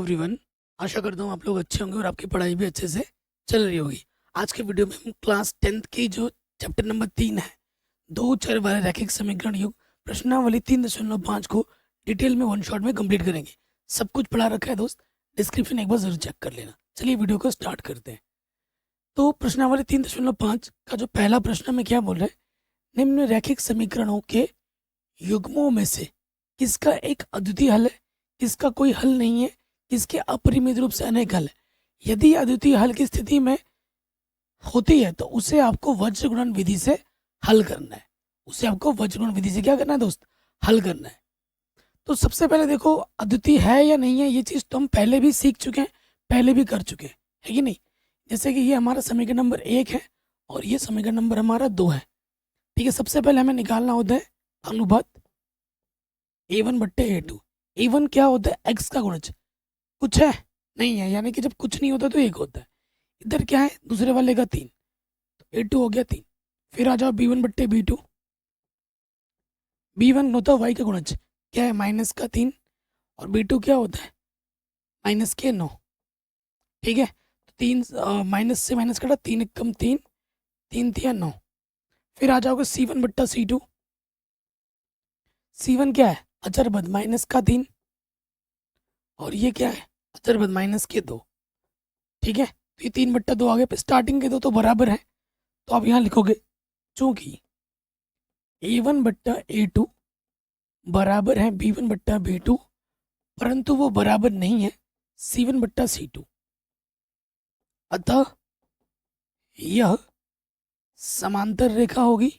Everyone. आशा करता हूँ आप लोग अच्छे होंगे और आपकी पढ़ाई भी अच्छे से चल रही होगी। आज के वीडियो में हम क्लास 10th की जो चैप्टर नंबर 3 है, दो चर वाले रैखिक समीकरण युग प्रश्नावली 3.5 को डिटेल में वन शॉट में कंप्लीट करेंगे। सब कुछ पढ़ा रखा है दोस्त, डिस्क्रिप्शन एक बार जरूर चेक कर लेना। चलिए वीडियो को स्टार्ट करते हैं। तो प्रश्नावली 3.5 का जो पहला प्रश्न में क्या बोल रहे हैं, निम्न रैखिक समीकरणों के युग्मों में से किसका एक अद्वितीय हल है, किसका कोई हल नहीं है, किसके अपरिमित रूप से अनेक हल है। यदि अद्वितीय हल की स्थिति में होती है तो उसे आपको वज्र गुणन विधि से हल करना है। उसे आपको वज्र गुणन विधि से क्या करना है दोस्त, हल करना है। तो सबसे पहले देखो, अद्वितीय है या नहीं है ये चीज तो हम पहले भी सीख चुके हैं, पहले भी कर चुके हैं, है कि नहीं। जैसे कि ये हमारा समीकरण नंबर 1 है और ये समीकरण नंबर हमारा 2 है। ठीक है, सबसे पहले हमें निकालना होता है अनुपात a1/a2। a1 क्या होता है, x का गुणज। कुछ है नहीं है, यानी कि जब कुछ नहीं होता तो 1 होता है। इधर क्या है, दूसरे वाले का 3, तो a2 हो गया 3। फिर आ जाओ b1/b2। b1 होता है y का गुणज, क्या है -3, और b2 क्या होता है -9। ठीक है, तो 3 माइनस से माइनस कटा, 3 कम 3, 3 थिया 9। फिर आ जाओगे c1/c2। c1 क्या है, अचरबद -3, और ये क्या है अचरबद -2। ठीक है, तो ये 3/2 आ गए। स्टार्टिंग के दो तो बराबर है, तो आप यहाँ लिखोगे चूंकि a1/a2 बराबर है b1/b2, परंतु वो बराबर नहीं है c1/c2, अतः यह समांतर रेखा होगी।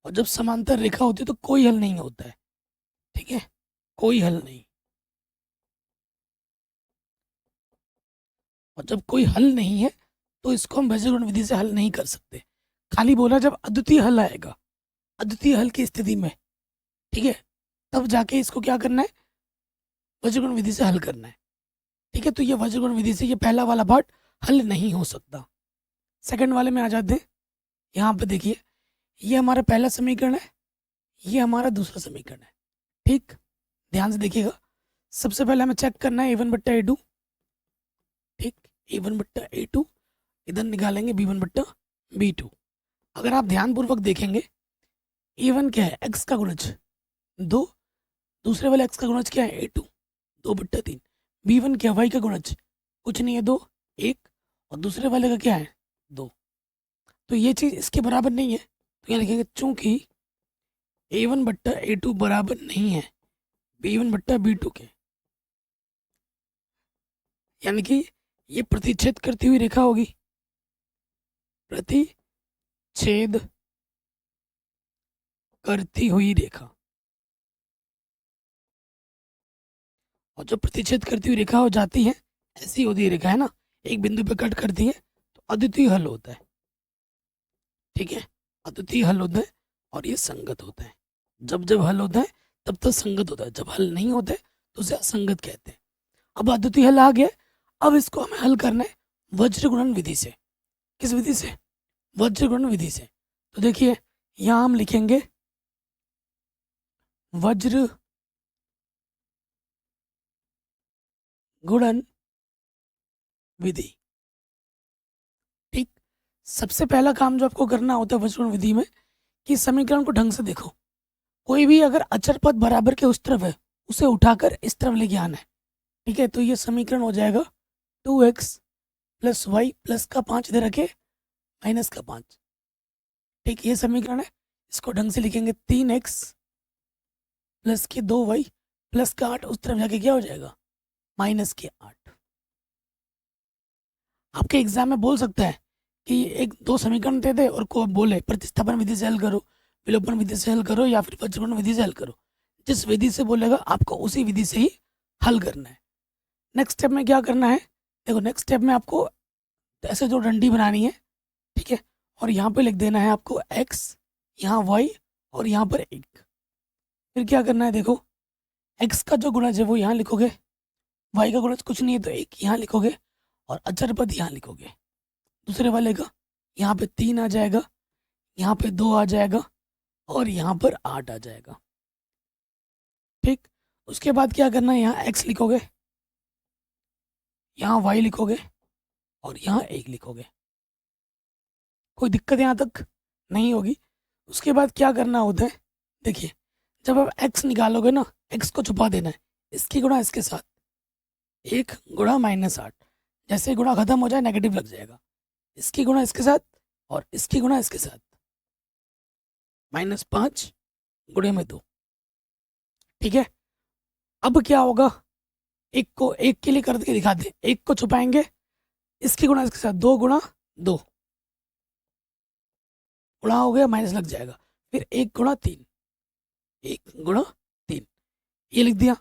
और जब समांतर रेखा होती है तो कोई हल नहीं होता है। ठीक है, कोई हल नहीं। और जब कोई हल नहीं है तो इसको हम वज्रगुणन विधि से हल नहीं कर सकते। खाली बोला जब अद्वितीय हल आएगा, अद्वितीय हल की स्थिति में, ठीक है, तब जाके इसको क्या करना है, वज्रगुणन विधि से हल करना है। ठीक है, तो ये वज्रगुणन विधि से ये पहला वाला पार्ट हल नहीं हो सकता। सेकंड वाले में आ जाते हैं। यहाँ पे देखिए, ये हमारा पहला समीकरण है, ये हमारा दूसरा समीकरण है। ठीक, ध्यान से देखिएगा। सबसे पहले हमें चेक करना है a1/a2। ठीक, a1/a2, इधर निकालेंगे b1/b2। अगर आप ध्यानपूर्वक देखेंगे, a1 क्या है, x का गुणज 2, दूसरे वाले x का गुणज क्या है a2, 2/3। b1 क्या, y का गुणज कुछ नहीं है 2, 1, और दूसरे वाले का क्या है 2। तो ये चीज़ इसके बराबर नहीं है, तो यहाँ लिखेंगे चूंकि a1/a2 बराबर नहीं है b1/b2 के, यानी कि ये प्रतिच्छेद करती हुई रेखा होगी, प्रतिच्छेद करती हुई रेखा। और जो प्रतिच्छेद करती हुई रेखा हो जाती है, ऐसी होती है रेखा, है ना, एक बिंदु पे कट करती है, तो अद्वितीय हल होता है। ठीक है, अद्वितीय हल होता है और ये संगत होता है। जब जब हल होता है तब तक संगत होता है, जब हल नहीं होता है तो उसे असंगत कहते हैं। अब अद्वितीय हल आ गया, अब इसको हमें हल करना है वज्र गुणन विधि से। किस विधि से, वज्र गुणन विधि से। तो देखिए, यहाँ हम लिखेंगे वज्र गुणन विधि। ठीक, सबसे पहला काम जो आपको करना होता है वज्र गुणन विधि में, कि समीकरण को ढंग से देखो। कोई भी अगर अचर पद बराबर के उस तरफ है, उसे उठाकर इस तरफ लेके आना है। ठीक है, तो ये समीकरण हो जाएगा 2x + y + 5 इधर रखे -5। ठीक, ये समीकरण है, इसको ढंग से लिखेंगे 3x + 2y + 8, उस तरफ जाके क्या हो जाएगा -8। आपके एग्जाम में बोल सकता है कि एक दो समीकरण दे दे और को बोले प्रतिस्थापन विधि से हल करो, विलोपन विधि से हल करो, या फिर वज्रगुणन विधि से हल करो। जिस विधि से बोलेगा आपको उसी विधि से ही हल करना है। नेक्स्ट स्टेप में क्या करना है, देखो नेक्स्ट स्टेप में आपको ऐसे दो डंडी बनानी है। ठीक है, और यहाँ पे लिख देना है आपको x, यहाँ y, और यहाँ पर 1। फिर क्या करना है, देखो x का जो गुणज है वो यहाँ लिखोगे, y का गुणज कुछ नहीं है तो 1 यहाँ लिखोगे, और अचर पद यहाँ लिखोगे। दूसरे वाले का यहाँ पे 3 आ जाएगा, यहाँ पे 2 आ जाएगा, और यहाँ पर 8 आ जाएगा। ठीक, उसके बाद क्या करना है, यहाँ x लिखोगे, यहाँ y लिखोगे और यहाँ 1 लिखोगे। कोई दिक्कत यहाँ तक नहीं होगी। उसके बाद क्या करना होता है, देखिए जब आप x निकालोगे ना, x को छुपा देना है, इसकी गुणा इसके साथ, 1 गुणा -8, जैसे गुणा खत्म हो जाए नेगेटिव लग जाएगा, इसकी गुणा इसके साथ और इसकी गुणा इसके साथ, -5 गुणे में 2। ठीक है, अब क्या होगा, एक को एक के लिए करके दिखा दे, एक को छुपाएंगे, इसकी गुणा इसके साथ, 2 गुणा 2 गुणा हो गया, माइनस लग जाएगा, फिर 1 गुणा 3, 1 गुणा 3, ये लिख दिया।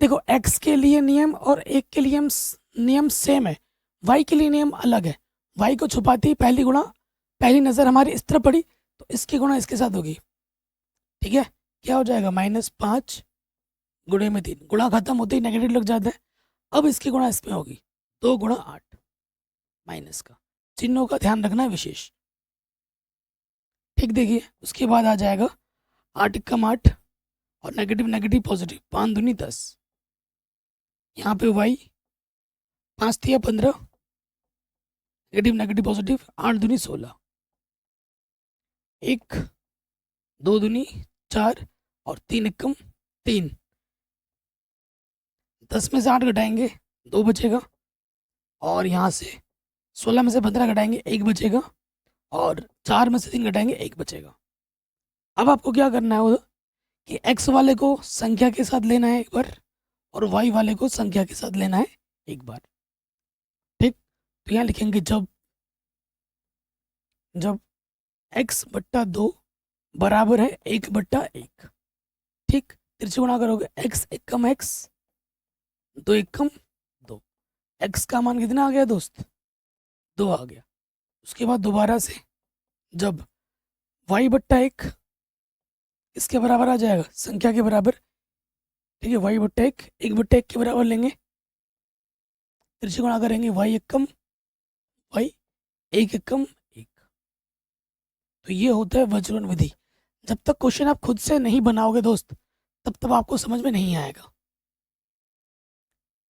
देखो x के लिए नियम और 1 के लिए नियम सेम है, y के लिए नियम अलग है। y को छुपाती पहली गुणा, पहली नज़र हमारी इस तरफ पड़ी तो इसकी गुणा इसके साथ होगी। ठीक है, क्या हो जाएगा, -5 गुणे में 3, गुणा खत्म होते ही नेगेटिव लग जाता है। अब इसकी गुणा इसमें होगी, 2 गुणा 8, माइनस का चिन्हों का ध्यान रखना है विशेष। ठीक, देखिए उसके बाद आ जाएगा 8 कम 8 और नेगेटिव नेगेटिव पॉजिटिव, 5 दूनी 10, यहाँ पे y 5 थिया 15, नेगेटिव नेगेटिव पॉजिटिव, 8 दूनी 16, 1 2 दूनी 4 और 3 एकम 3, 10 में से 8 घटाएंगे 2 बचेगा, और यहाँ से 16 में से 15 घटाएंगे 1 बचेगा, और 4 में से 3 घटाएंगे 1 बचेगा। अब आपको क्या करना है वो, कि x वाले को संख्या के साथ लेना है एक बार और y वाले को संख्या के साथ लेना है एक बार। ठीक, तो यहाँ लिखेंगे जब x/2 बराबर है 1/1। ठीक, तिरछे गुणा करोगे, x एकम x, 2 एकम 2, x का मान कितना आ गया दोस्त, 2 आ गया। उसके बाद दोबारा से जब y/1 इसके बराबर आ जाएगा, संख्या के बराबर। ठीक है, y/1 1/1 के बराबर लेंगे, तिरछे गुणा करेंगे, y एकम y, 1 एकम 1। तो ये होता है वज्रगुण विधि। जब तक क्वेश्चन आप खुद से नहीं बनाओगे दोस्त, तब तक आपको समझ में नहीं आएगा।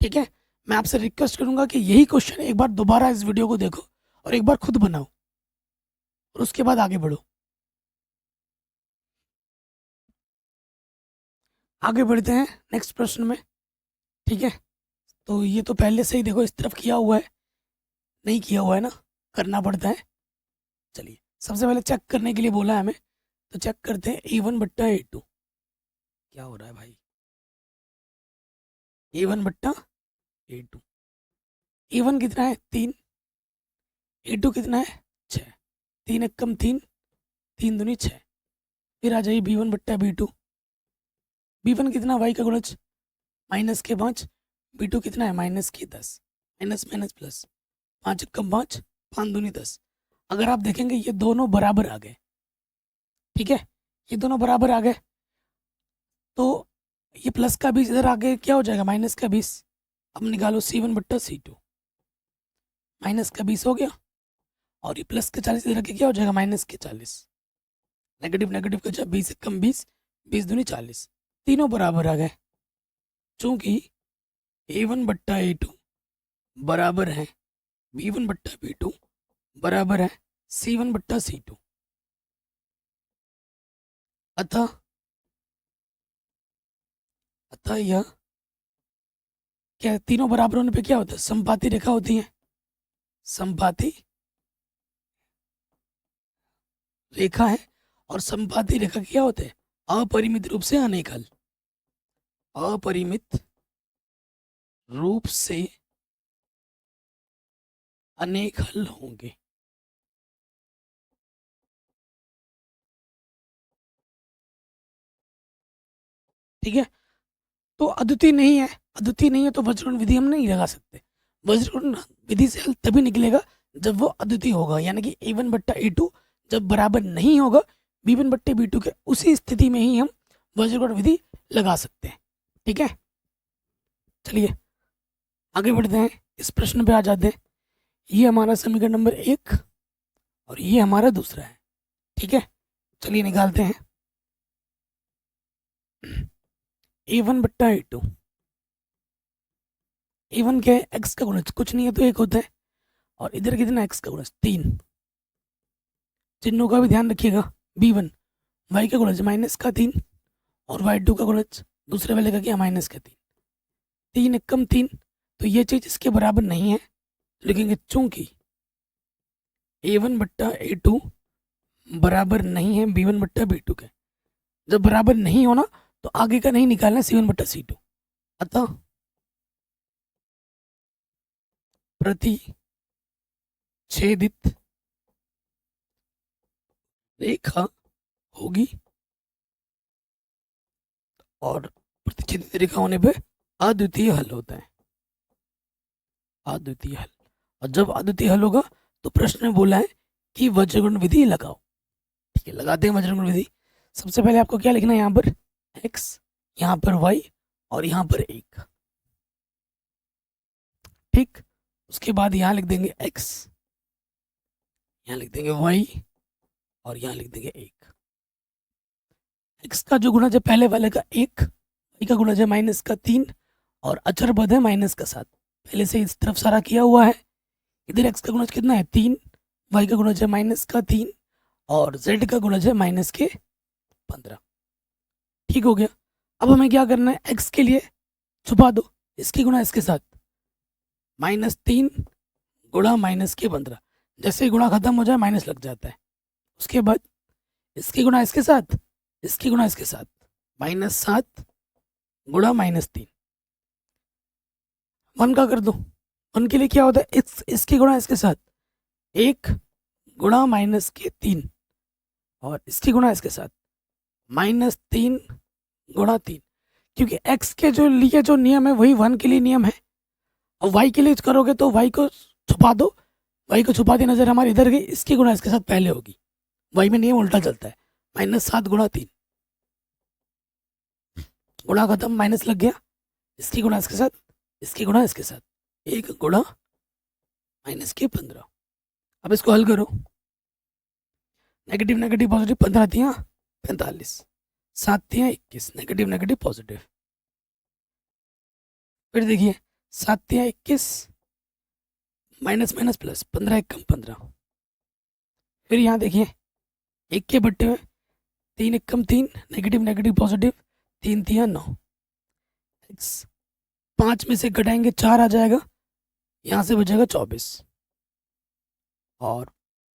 ठीक है, मैं आपसे रिक्वेस्ट करूंगा कि यही क्वेश्चन एक बार दोबारा इस वीडियो को देखो और एक बार खुद बनाओ और उसके बाद आगे बढ़ो। आगे बढ़ते हैं नेक्स्ट प्रश्न में। ठीक है, तो ये तो पहले से ही देखो इस तरफ किया हुआ है, नहीं किया हुआ है ना, करना पड़ता है। चलिए सबसे पहले चेक करने के लिए बोला है हमें, तो चेक करते हैं A1/A2 क्या हो रहा है भाई। A1/A2, A1 कितना है 3, A2 कितना है 6, 3 एकम 3, 3 दूनी 6। फिर आ जाइए B1/B2, B1 कितना, y का गुणज -5, B2 कितना है -10, माइनस माइनस प्लस, 5 एकम 5, 5 दूनी 10। अगर आप देखेंगे ये दोनों बराबर आ गए। ठीक है, ये दोनों बराबर आ गए, तो ये प्लस का 20 इधर आगे क्या हो जाएगा, माइनस का 20। अब निकालो C1/C2, माइनस का 20 हो गया, और ये प्लस के 40 इधर आगे क्या हो जाएगा, माइनस के 40। नेगेटिव नेगेटिव का 20 एकम 20, 20 दूनी 40, तीनों बराबर आ गए। चूंकि A1/A2 बराबर है B1/B2 बराबर है C1/C2, अतः यह क्या, तीनों बराबर होने पे क्या होता है, समपाती रेखा होती है। समपाती रेखा है, और समपाती रेखा क्या होते हैं, अपरिमित रूप से अनेक हल, अपरिमित रूप से अनेक हल होंगे। ठीक है, तो अद्वितीय नहीं है, अद्वितीय नहीं है तो वज्रगुण विधि हम नहीं लगा सकते। वज्रगुण विधि से हल तभी निकलेगा जब वो अद्वितीय होगा, यानी कि A1/A2 जब बराबर नहीं होगा B1/B2 के, उसी स्थिति में ही हम वज्रगुण विधि लगा सकते हैं। ठीक है, चलिए आगे बढ़ते हैं, इस प्रश्न पे आ जाते हैं। ये हमारा समीकरण नंबर 1 और ये हमारा दूसरा है। ठीक है, चलिए निकालते हैं। A1 बट्टा A2। A1 क्या है, x का गुणज, कुछ नहीं है तो एक होता है, और इधर कितना x का गुणज 3। चिन्हों का भी ध्यान रखिएगा। B1 y का गुणज माइनस का 3, और y2 का गुणज दूसरे वाले का क्या, माइनस का 3। 3 एकम 3, तो ये चीज इसके बराबर नहीं है, लिखेंगे चूंकि A1 बट्टा A2 बराबर नहीं है B1 बट्टा B2 के। जब बराबर नहीं होना तो आगे का नहीं निकालना, C1 बट्टा C2। अतः प्रतिच्छेदित रेखा होगी, और प्रतिच्छेदित रेखा होने पे अद्वितीय हल होता है, अद्वितीय हल। और जब अद्वितीय हल होगा तो प्रश्न में बोला है कि वज्रगुण विधि लगाओ। ठीक है, लगाते हैं वज्रगुण विधि। सबसे पहले आपको क्या लिखना है, यहाँ पर x, यहाँ पर y, और यहाँ पर 1। ठीक, उसके बाद यहाँ लिख देंगे x, यहाँ लिख देंगे y, और यहाँ लिख देंगे 1। x का जो गुणज है पहले वाले का 1, y का गुणज है माइनस का 3, और अचर पद है माइनस का 7। पहले से इस तरफ सारा किया हुआ है। इधर x का गुणज कितना है 3, y का गुणज है माइनस का 3, और z का गुणज है माइनस के 15। ठीक हो गया। अब हमें क्या करना है, x के लिए छुपा दो, इसकी गुणा इसके साथ, -3 गुणा माइनस के 15। जैसे ही गुणा खत्म हो जाए माइनस लग जाता है। उसके बाद इसकी गुणा इसके साथ, इसकी गुणा इसके साथ, -7 गुणा -3। 1 का कर दो। 1 के लिए क्या होता है, इसकी गुणा इसके साथ 1 गुणा माइनस के 3, और इसकी गुणा इसके साथ -3 गुणा 3। क्योंकि x के जो लिए जो नियम है वही 1 के लिए नियम है। और y के लिए करोगे तो y को छुपा दो, y को छुपाती नजर हमारी इधर गई, इसकी गुणा इसके साथ पहले होगी। y में नियम उल्टा चलता है, -7 गुणा 3, गुणा खत्म, माइनस लग गया, इसकी गुणा इसके साथ, इसकी गुणा इसके साथ, 1 गुणा माइनस के 15। अब इसको हल करो, negative negative positive, 15 तियाँ 45, 7 तियाँ 21, negative negative positive. फिर देखिए 7 तियाँ 21, माइनस माइनस प्लस, 15 एकम 15। फिर यहाँ देखिए 1 के बट्टे में 3 एकम 3, नेगेटिव नेगेटिव पॉजिटिव, 3 तियाँ 9। 5 में से घटाएंगे 4 आ जाएगा, यहाँ से बचेगा 24, और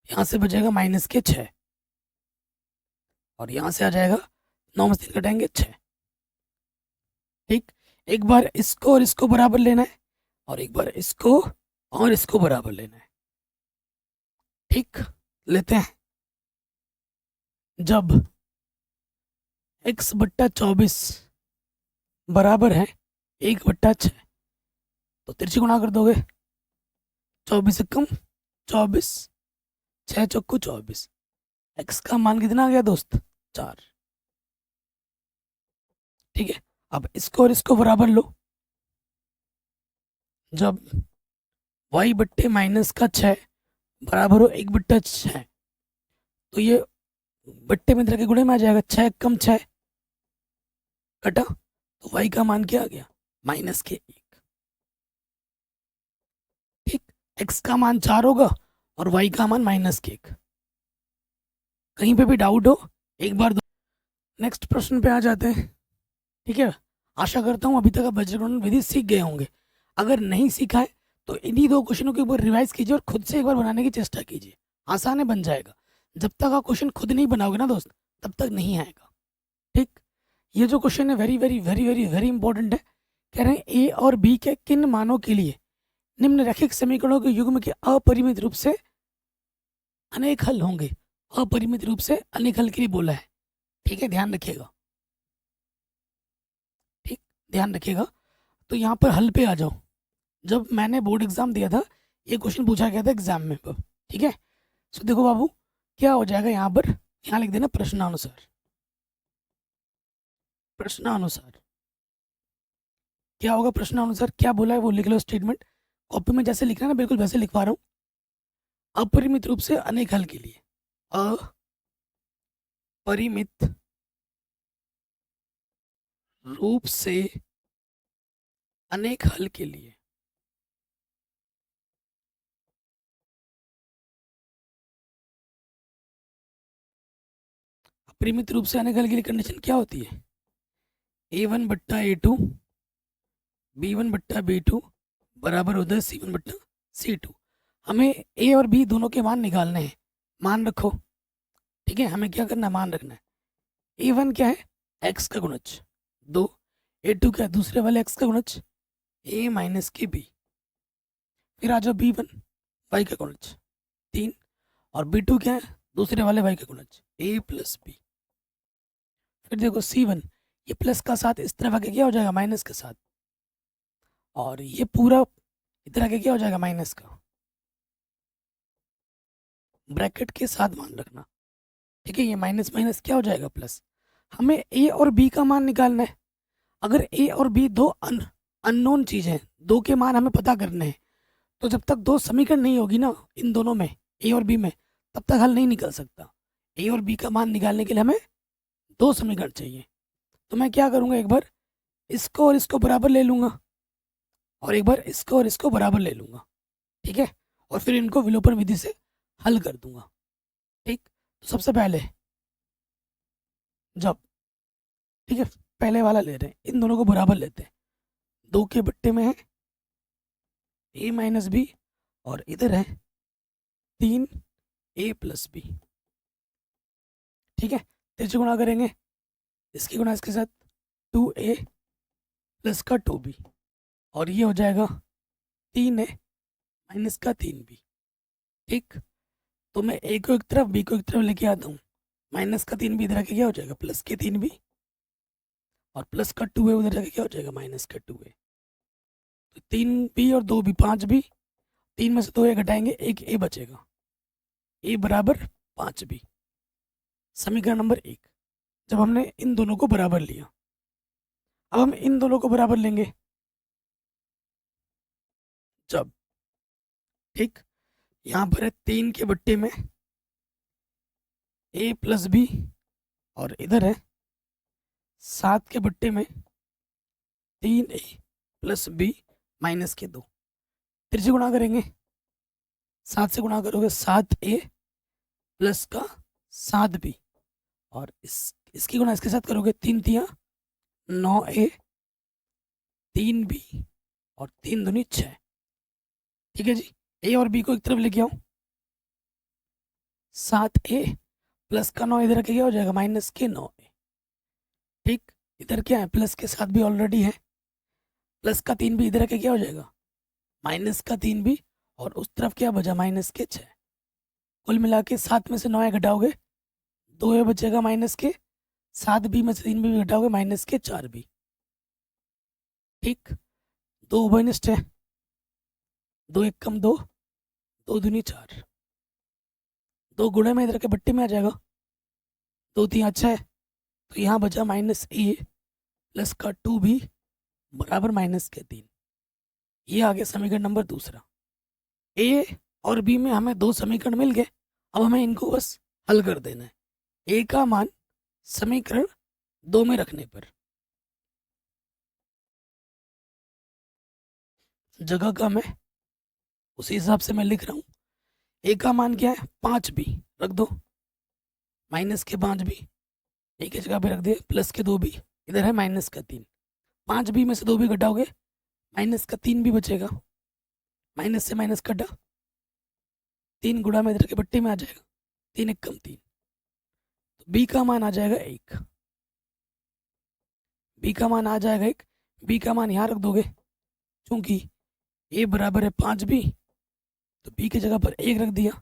यहाँ से बचेगा माइनस के 6, और यहाँ से आ जाएगा 9 में से 3 घटाएंगे 6। ठीक, एक बार इसको और इसको बराबर लेना है, और एक बार इसको और इसको बराबर लेना है। ठीक, लेते हैं। जब x बट्टा 24 बराबर है 1 बट्टा 6, तो तिरछी गुणा कर दोगे, 24 एकम 24, 6 चौको 24। x का मान कितना आ गया दोस्त, 4। ठीक है, अब इसको और इसको बराबर लो। जब y बट्टे माइनस का 6 बराबर हो 1 बट्टा 6, तो ये बट्टे में के गुणे में आ जाएगा, 6 कम 6 कटा, तो y का मान क्या आ गया, माइनस के 1। ठीक, x का मान 4 होगा और y का मान माइनस के 1। कहीं पे भी डाउट हो एक बार नेक्स्ट प्रश्न पे आ जाते हैं। ठीक है, आशा करता हूँ अभी तक आप वज्रगुणन विधि सीख गए होंगे। अगर नहीं सीखा है तो इन्हीं 2 क्वेश्चनों के ऊपर रिवाइज कीजिए और खुद से एक बार बनाने की चेष्टा कीजिए, आसान है, बन जाएगा। जब तक आप क्वेश्चन खुद नहीं बनाओगे ना दोस्त, तब तक नहीं आएगा। ठीक, ये जो क्वेश्चन है very very very very very important है। कह रहे हैं ए और बी के किन मानों के लिए निम्नलिखित समीकरणों के युग्म के अपरिमित रूप से अनेक हल होंगे। अपरिमित रूप से अनेक हल के लिए बोला है। ठीक है, ध्यान रखिएगा, ठीक, ध्यान रखिएगा। तो यहाँ पर हल पे आ जाओ। जब मैंने बोर्ड एग्जाम दिया था ये क्वेश्चन पूछा गया था एग्जाम में। ठीक है, सो देखो बाबू क्या हो जाएगा, यहाँ पर यहाँ लिख देना प्रश्नानुसार। प्रश्नानुसार क्या होगा, प्रश्नानुसार क्या बोला है वो लिख लो स्टेटमेंट। कॉपी में जैसे लिखना है ना बिल्कुल वैसे लिखवा रहा हूँ। अपरिमित रूप से अनेक हल के लिए, अपरिमित रूप से अनेक हल के लिए परिमित रूप से अनेक हल के लिए कंडीशन क्या होती है? A1 बट्टा A2 B1 बट्टा B2 बराबर होता है C1 बट्टा C2। हमें A और B दोनों के मान निकालने हैं। मान रखो, ठीक है, हमें क्या करना है, मान रखना है। A1 क्या है, x का गुणज 2, A2 क्या है, दूसरे वाले x का गुणज A माइनस के B, फिर आ जाओ B1 y का गुणज 3, और B2 क्या है, दूसरे वाले y का गुणज A प्लस B। फिर देखो C1, ये प्लस का साथ इस तरफ आके क्या हो जाएगा, माइनस के साथ, और ये पूरा इधर आके क्या हो जाएगा, माइनस का। ब्रैकेट के साथ मान रखना, ठीक है, ये माइनस माइनस क्या हो जाएगा, प्लस। हमें ए और बी का मान निकालना है। अगर ए और बी दो अननोन चीज़ हैं, दो के मान हमें पता करने हैं, तो जब तक दो समीकरण नहीं होगी ना इन दोनों में, ए और बी में, तब तक हल नहीं निकल सकता। ए और बी का मान निकालने के लिए हमें दो समीकरण चाहिए। तो मैं क्या करूँगा, एक बार इसको और इसको बराबर ले लूँगा, और एक बार इसको और इसको बराबर ले लूँगा, ठीक है, और फिर इनको विलोपन विधि से हल कर दूंगा। ठीक, तो सबसे पहले जब, ठीक है, पहले वाला ले रहे हैं, इन दोनों को बराबर लेते हैं। दो के बट्टे में है ए माइनस बी, और इधर है 3 a प्लस बी, ठीक है। तिरछे गुणा करेंगे, इसकी गुणा इसके साथ 2a प्लस का 2b, और ये हो जाएगा 3a माइनस का 3b। ठीक, तो मैं a को एक तरफ b को एक तरफ लेके आता हूँ। माइनस का 3b इधर आके क्या हो जाएगा, प्लस के 3b, और प्लस का 2a उधर जाके क्या हो जाएगा, माइनस का 2a। तो 3b और 2b 5b, 3 में से 2a घटाएंगे, एक a बचेगा, a बराबर 5b। समीकरण नंबर 1, जब हमने इन दोनों को बराबर लिया, अब हम इन दोनों को बराबर लेंगे जब, ठीक, यहाँ पर है 3 के बट्टे में a प्लस बी, और इधर है 7 के बट्टे में 3a प्लस बी माइनस के 2। तिरछे गुणा करेंगे, 7 से गुणा करोगे 7a प्लस का 7b, और इसकी गुणा इसके साथ करोगे, 3 तिया 9a 3b, और 3 दूनी 6। ठीक है जी, a और b को एक तरफ लेके आओ, 7a प्लस का 9 इधर के क्या हो जाएगा, माइनस के 9a। ठीक, इधर क्या है, प्लस के साथ भी ऑलरेडी है, प्लस का 3 भी इधर के क्या हो जाएगा, माइनस का 3b, और उस तरफ क्या बचा, माइनस के 6। कुल मिला के 7 में से 9 घटाओगे, 2a बचेगा माइनस के, 7b में से 3b घटाओगे, माइनस के 4b। ठीक, 2 माइनस है, 2 एक कम 2, 2 दूनी 4, 2 गुणे में इधर के बट्टे में आ जाएगा, 2 3 अच्छा है, तो यहाँ बचा माइनस a प्लस का 2b बराबर माइनस के 3। ये आ गया समीकरण नंबर दूसरा। a और b में हमें दो समीकरण मिल गए, अब हमें इनको बस हल कर देना है। a का मान समीकरण 2 में रखने पर, जगह कम है उसी हिसाब से मैं लिख रहा हूँ। a का मान क्या है, 5b रख दो, माइनस के 5b एक ही जगह पे रख दिए, प्लस के 2b, इधर है माइनस का 3। 5b में से 2b घटाओगे, माइनस का 3b बचेगा, माइनस से माइनस कटा, 3 गुणा में इधर के बट्टे में आ जाएगा, 3 एक कम 3, तो b का मान आ जाएगा 1। b का मान आ जाएगा 1, b का मान यहाँ रख दोगे, क्योंकि a बराबर है 5b, तो b की जगह पर 1 रख दिया,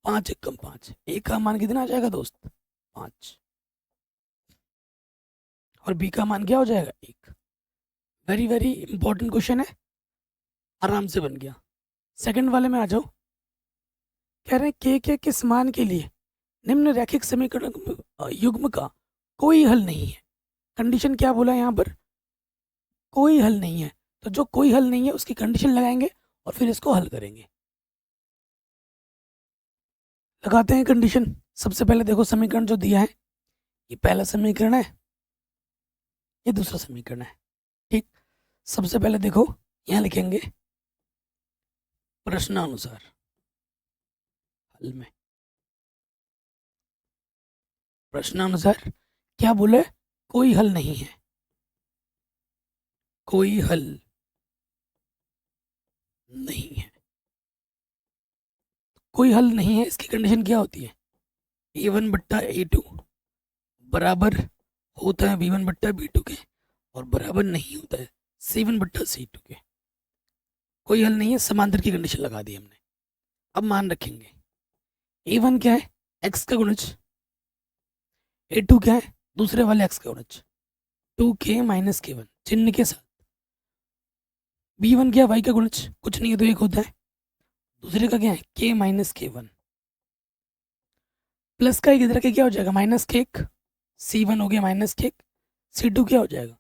5 एक कम 5, a का मान कितना आ जाएगा दोस्त, 5, और b का मान क्या हो जाएगा, 1। वेरी वेरी इंपॉर्टेंट क्वेश्चन है, आराम से बन गया। सेकंड वाले में आ जाओ, कह रहे हैं के किस मान के लिए निम्न रैखिक समीकरण युग्म का कोई हल नहीं है। कंडीशन क्या बोला है यहाँ पर, कोई हल नहीं है, तो जो कोई हल नहीं है उसकी कंडीशन लगाएंगे और फिर इसको हल करेंगे। लगाते हैं कंडीशन। सबसे पहले देखो समीकरण जो दिया है, ये पहला समीकरण है, ये दूसरा समीकरण है। ठीक, सबसे पहले देखो यहाँ लिखेंगे प्रश्नानुसार हल में। प्रश्नानुसार क्या बोले, कोई हल नहीं है, कोई हल नहीं है। कोई हल नहीं है, इसकी कंडीशन क्या होती है, a1 बट्टा a2 बराबर होता है b1 बट्टा b2 के, और बराबर नहीं होता है c1 बट्टा c2 के। कोई हल नहीं है, समांतर की कंडीशन लगा दी हमने। अब मान रखेंगे a1 क्या है, x का गुणज, a2 क्या है, दूसरे वाले x का गुणज 2k माइनस k1 चिन्ह के साथ। b1 क्या है, y का गुणज, कुछ नहीं है तो एक होता है, दूसरे का क्या है k माइनस k1, प्लस का एक इधर के क्या हो जाएगा माइनस के एक, c1 हो गया माइनस के एक, c2 क्या हो जाएगा,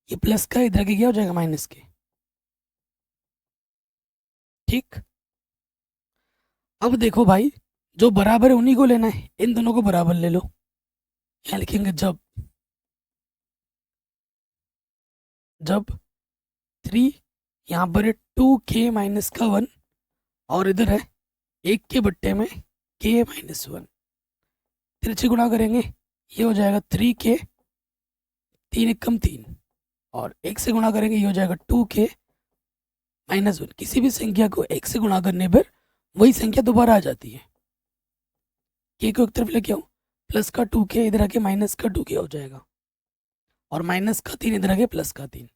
ये प्लस का इधर के क्या हो जाएगा माइनस के। ठीक, अब देखो भाई, जो बराबर है उन्हीं को लेना है, इन दोनों को बराबर ले लो। यहाँ लिखेंगे जब जब 3 यहाँ पर है 2k माइनस का 1 और इधर है 1 के बट्टे में k माइनस 1, तिरछे गुणा करेंगे ये हो जाएगा 3k, 3 एक कम 3, और 1 से गुणा करेंगे ये हो जाएगा 2k माइनस 1। किसी भी संख्या को 1 से गुणा करने पर वही संख्या दोबारा आ जाती है। k को एक तरफ लेके आओ, प्लस का 2k इधर आके माइनस का 2k हो जाएगा, और माइनस का 3 इधर आके प्लस का 3,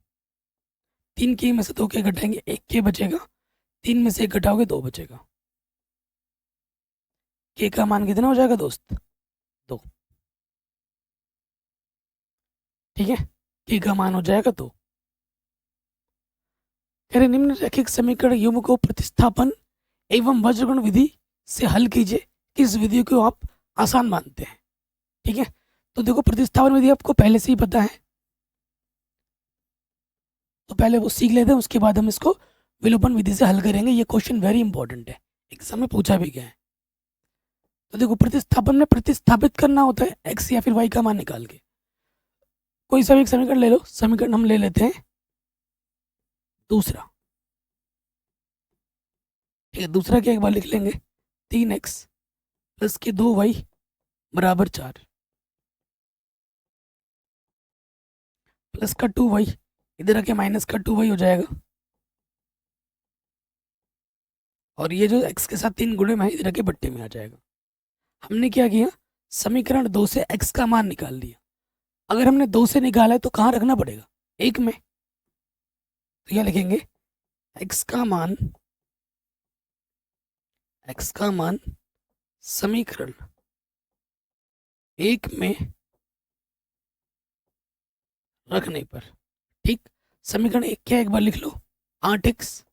3 के में से 2 के घटाएंगे 1 के बचेगा, 3 में से 1 घटाओगे 2 बचेगा। k का मान कितना हो जाएगा दोस्त, 2। ठीक है, k का मान हो जाएगा 2। कह रहे निम्न रैखिक समीकरण युग्म को प्रतिस्थापन एवं वज्रगुण विधि से हल कीजिए, किस विधि को आप आसान मानते हैं। ठीक है, तो देखो प्रतिस्थापन विधि आपको पहले से ही पता है, तो पहले वो सीख लेते हैं, उसके बाद हम इसको विलोपन विधि से हल करेंगे। ये क्वेश्चन वेरी इंपॉर्टेंट है, एग्जाम में पूछा भी गया है। तो देखो प्रतिस्थापन में प्रतिस्थापित करना होता है x या फिर y का मान निकाल के। कोई सा भी एक समीकरण ले लो, समीकरण हम ले लेते हैं दूसरा। ठीक है, दूसरा क्या एक बार लिख लेंगे, 3x प्लस के 2y बराबर 4, प्लस का 2y इधर आके माइनस का 2y हो जाएगा, और ये जो x के साथ 3 गुणे में है इधर आके बट्टे में आ जाएगा। हमने क्या किया, समीकरण 2 से x का मान निकाल लिया। अगर हमने 2 से निकाला है तो कहाँ रखना पड़ेगा, 1 में। तो यह लिखेंगे x का मान समीकरण 1 में रखने पर। ठीक, समीकरण 1 क्या एक बार लिख लो, 8x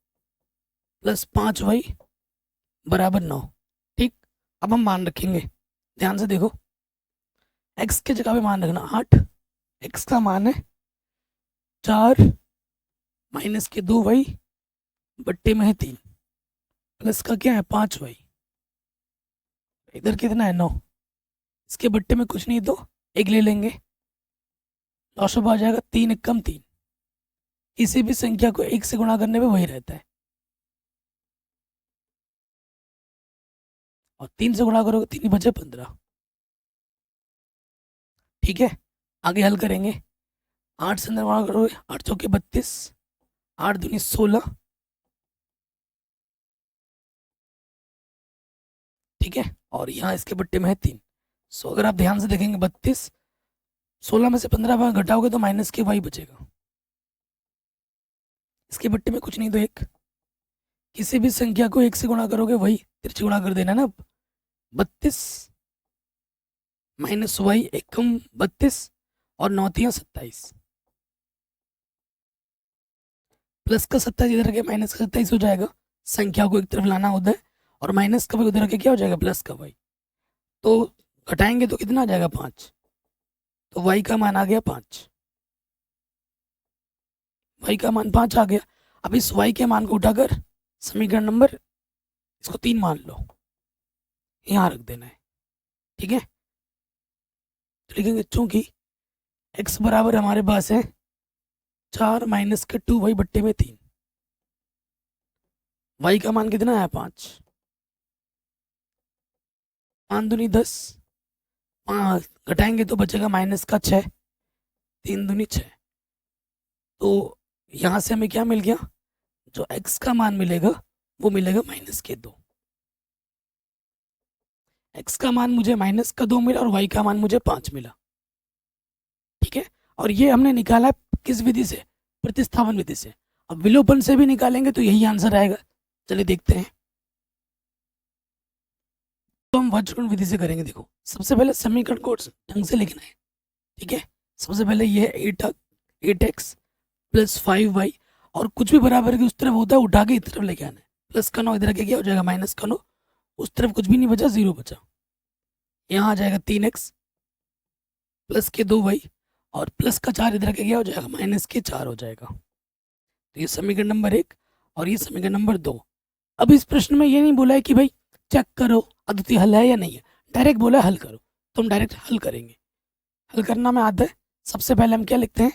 प्लस 5y बराबर 9। ठीक, अब हम मान रखेंगे, ध्यान से देखो, x के जगह पे मान रखना 8, x का मान है 4 माइनस के 2y बट्टे में है 3, प्लस का क्या है 5y, इधर कितना है 9, इसके बट्टे में कुछ नहीं तो 1 ले लेंगे, लॉसअप आ जाएगा 3 एक कम 3। किसी भी संख्या को 1 से गुणा करने पे वही रहता है, और 3 से गुणा करोगे 3 बचे 15। ठीक है, आगे हल करेंगे, 8 से अंदर गुणा करोगे 8 चौके 32, 8 दूनी 16। ठीक है, और यहाँ इसके बट्टे में है 3। सो अगर आप ध्यान से देखेंगे 32, 16 में से 15 भाग घटाओगे तो माइनस के y बचेगा, इसके बट्टे में कुछ नहीं तो 1। किसी भी संख्या को 1 से गुणा करोगे वही तिरछे गुणा कर देना ना। 32 माइनस y एकम 32 और 9 तियां 27, प्लस का 27 इधर के माइनस का 27 हो जाएगा। संख्या को एक तरफ लाना होता है, और माइनस का y उधर के क्या हो जाएगा प्लस का y, तो घटाएंगे तो कितना आ जाएगा 5, तो y का मान आ गया 5, y का मान 5 आ गया। अब इस y के मान को उठाकर समीकरण नंबर इसको 3 मान लो, यहाँ रख देना है। ठीक है, तो लिखेंगे चूंकि x बराबर हमारे पास है 4 माइनस के 2y बट्टे में 3। y का मान कितना है 5। 5 दूनी 10, 5 घटाएंगे तो बचेगा माइनस का 6, 3 दूनी 6। तो यहाँ से हमें क्या मिल गया, जो x का मान मिलेगा वो मिलेगा माइनस के 2। x का मान मुझे माइनस का 2 मिला और y का मान मुझे 5 मिला। ठीक है, और ये हमने निकाला है किस विधि से, प्रतिस्थापन विधि से। अब विलोपन से भी निकालेंगे तो यही आंसर आएगा। चलिए देखते हैं। तो हम वज्रकोण विधि से करेंगे। देखो, सबसे पहले समीकरण को ढंग से लिखना है। ठीक है, सबसे पहले ये है 8x प्लस 5y, और कुछ भी बराबर की उस तरफ होता है उठा के इस तरफ लेके आना है। प्लस का 9 इधर के क्या हो जाएगा, माइनस का 9, उस तरफ कुछ भी नहीं बचा, 0 बचा। यहाँ आ जाएगा 3x प्लस के 2y, और प्लस का 4 इधर के क्या हो जाएगा, माइनस के 4 हो जाएगा। तो ये समीकरण नंबर 1 और ये समीकरण नंबर 2। अब इस प्रश्न में ये नहीं बोला है कि भाई चेक करो अद्वितीय हल है या नहीं है, डायरेक्ट बोला है हल करो, तो हम डायरेक्ट हल करेंगे। हल करना में आता है। सबसे पहले हम क्या लिखते हैं,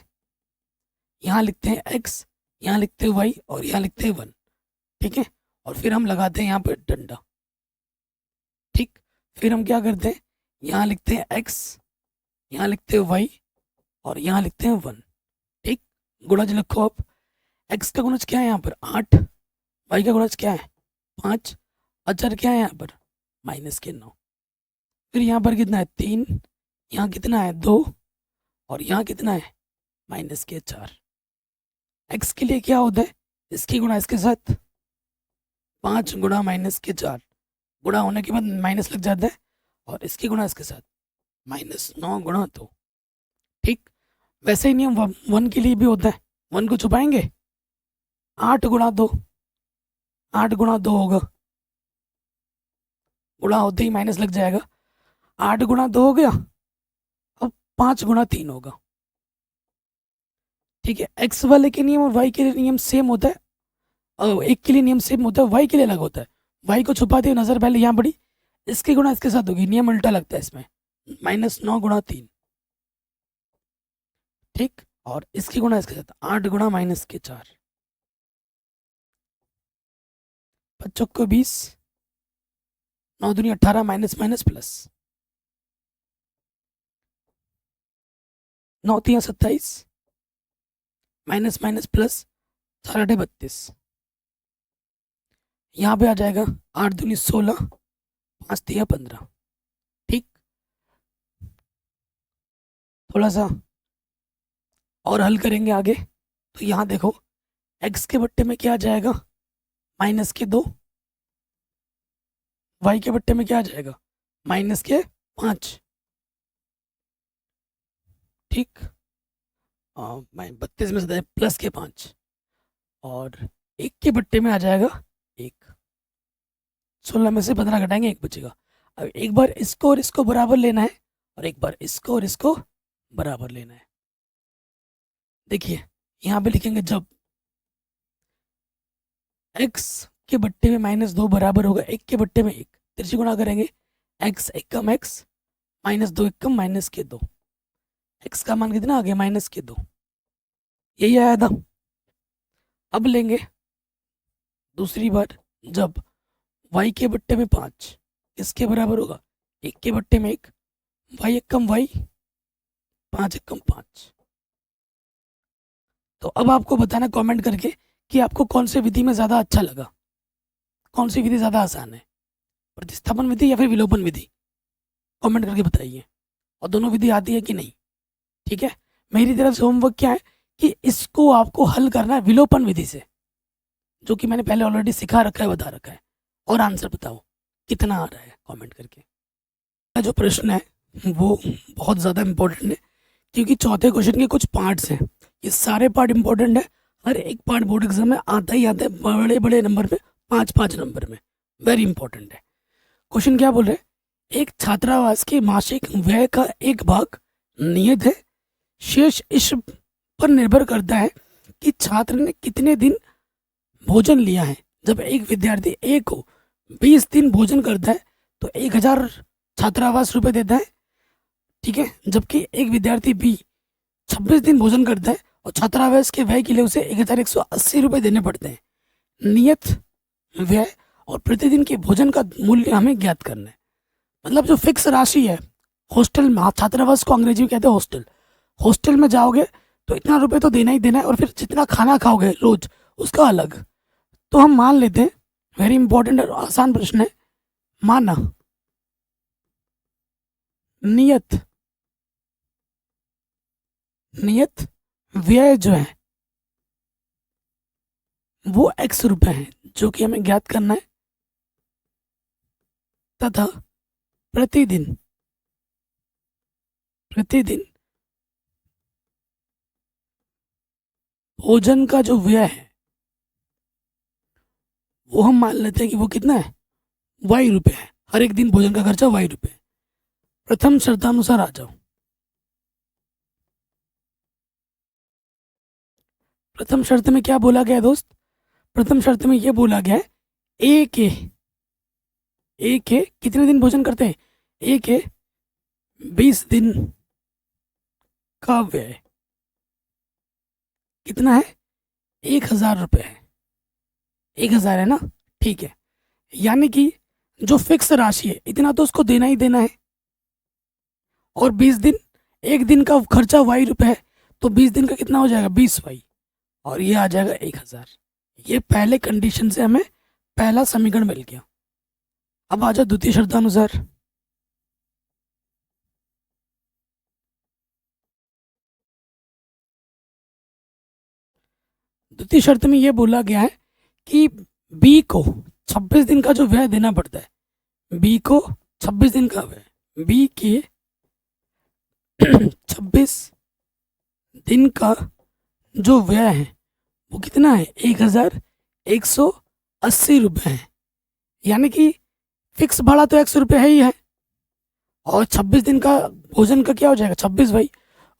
यहाँ लिखते हैं x, यहाँ लिखते हैं y और यहाँ लिखते हैं 1। ठीक है, और फिर हम लगाते हैं यहाँ पर डंडा। ठीक, फिर हम क्या करते हैं, यहाँ लिखते हैं x, यहाँ लिखते हैं y और यहाँ लिखते हैं 1। ठीक, गुणज लिखो। अब x का गुणज क्या है यहाँ पर 8, y का गुणज क्या है 5, अचर क्या है यहाँ पर माइनस के 9। फिर यहाँ पर कितना है 3, यहाँ कितना है 2 और यहाँ कितना है माइनस के 4। x के लिए क्या होता है, इसकी गुणा इसके साथ 5 गुणा माइनस के 4, गुणा होने के बाद माइनस लग जाता है, और इसकी गुणा इसके साथ माइनस 9 गुणा 2। ठीक, वैसे ही नियम 1 के लिए भी होता है। 1 को छुपाएंगे, 8 गुणा 2, 8 गुणा 2 होगा, गुणा होते ही माइनस लग जाएगा। 8 गुणा 2 हो गया, अब 5 गुणा 3 होगा। ठीक है, x वाले के नियम और y के लिए नियम सेम होता है, और एक के लिए नियम सेम होता है, y के लिए अलग होता है। y को छुपाते हुए नजर पहले यहाँ पड़ी, इसकी गुणा इसके साथ होगी, नियम उल्टा लगता है इसमें, माइनस 9 गुणा 3। ठीक, और इसकी गुणा इसके साथ 8 गुणा माइनस के 4, 5 को 20, 9 दूनी 18, minus minus plus, 9 3 27, minus minus plus, 4 8 32। यहाँ पे आ जाएगा 8 दूनी 16, 5 3 15। ठीक, थोड़ा सा और हल करेंगे आगे। तो यहाँ देखो, x के बट्टे में क्या आ जाएगा माइनस के 2, y के बट्टे में क्या आ जाएगा माइनस के 5। ठीक, 32 में से प्लस के 5, और 1 के बट्टे में आ जाएगा 1। 16 में से 15 घटाएंगे, 1 बचेगा। अब एक बार इसको और इसको बराबर लेना है, और एक बार इसको और इसको बराबर लेना है। देखिए, यहाँ पे लिखेंगे जब x के बट्टे में माइनस 2 बराबर होगा 1 के बट्टे में 1, तिरछी गुणा करेंगे, x एकम x माइनस 2 एकम माइनस के 2, x का मान कितना आ गया माइनस के 2, यही आया था। अब लेंगे दूसरी बार, जब y के बट्टे में 5 इसके बराबर होगा 1 के बट्टे में 1, y एकम y 5 एकम 5। तो अब आपको बताना कमेंट करके कि आपको कौन सी विधि में ज़्यादा अच्छा लगा, कौन सी विधि ज़्यादा आसान है, प्रतिस्थापन विधि या फिर विलोपन विधि, कमेंट करके बताइए। और दोनों विधि आती है कि नहीं। ठीक है, मेरी तरफ से होमवर्क क्या है कि इसको आपको हल करना है विलोपन विधि से, जो कि मैंने पहले ऑलरेडी सिखा रखा है, बता रखा है। और आंसर बताओ कितना आ रहा है कमेंट करके। जो प्रश्न है वो बहुत ज़्यादा इम्पोर्टेंट है, क्योंकि चौथे क्वेश्चन के कुछ पार्ट्स हैं, ये सारे पार्ट इंपॉर्टेंट है। हर एक पार्ट बोर्ड एग्जाम में आता ही आता है, बड़े बड़े नंबर में, 5 नंबर में, वेरी इंपॉर्टेंट है। क्वेश्चन क्या बोल रहे हैं, एक छात्रावास के मासिक व्यय का एक भाग नियत है, शेष इस पर निर्भर करता है कि छात्र ने कितने दिन भोजन लिया है। जब एक विद्यार्थी ए को 20 दिन भोजन करता है तो 1000 छात्रावास रुपये देता है। ठीक है, जबकि एक विद्यार्थी बी 26 दिन भोजन करता है और छात्रावास के व्यय के लिए उसे 1180 रुपये देने पड़ते हैं। नियत व्यय और प्रतिदिन के भोजन का मूल्य हमें ज्ञात करना है। मतलब जो फिक्स राशि है, हॉस्टल में, छात्रावास को अंग्रेजी में कहते हैं हॉस्टल, हॉस्टल में जाओगे तो इतना रुपए तो देना ही देना है, और फिर जितना खाना खाओगे रोज उसका अलग। तो हम मान लेते हैं, वेरी इंपॉर्टेंट और आसान प्रश्न है, माना नियत व्यय जो है वो x रुपए है, जो कि हमें ज्ञात करना है, तथा प्रतिदिन भोजन का जो व्यय है वो हम मान लेते हैं कि वो कितना है, y रुपए है। हर एक दिन भोजन का खर्चा y रुपए। प्रथम शर्तानुसार आ जाओ। प्रथम शर्त में क्या बोला गया है दोस्त? प्रथम शर्त में ये बोला गया है ए के कितने दिन भोजन करते हैं, ए के 20 दिन का व्यय कितना है, 1000 रुपये है। 1000 है ना, ठीक है। यानी कि जो फिक्स राशि है इतना तो उसको देना ही देना है, और 20 दिन, एक दिन का खर्चा y रुपये है, तो 20 दिन का कितना हो जाएगा, 20y, और ये आ जाएगा 1000। ये पहले कंडीशन से हमें पहला समीकरण मिल गया। अब आ जाओ द्वितीय शर्तानुसार। द्वितीय शर्त में ये बोला गया है कि बी को 26 दिन का जो व्यय देना पड़ता है, बी को 26 दिन का व्यय, बी के 26 दिन का जो व्यय है वो कितना है, 1180 रुपये है। यानी कि फिक्स भाड़ा तो 100 रुपये है ही है, और 26 दिन का भोजन का क्या हो जाएगा, 26 भाई,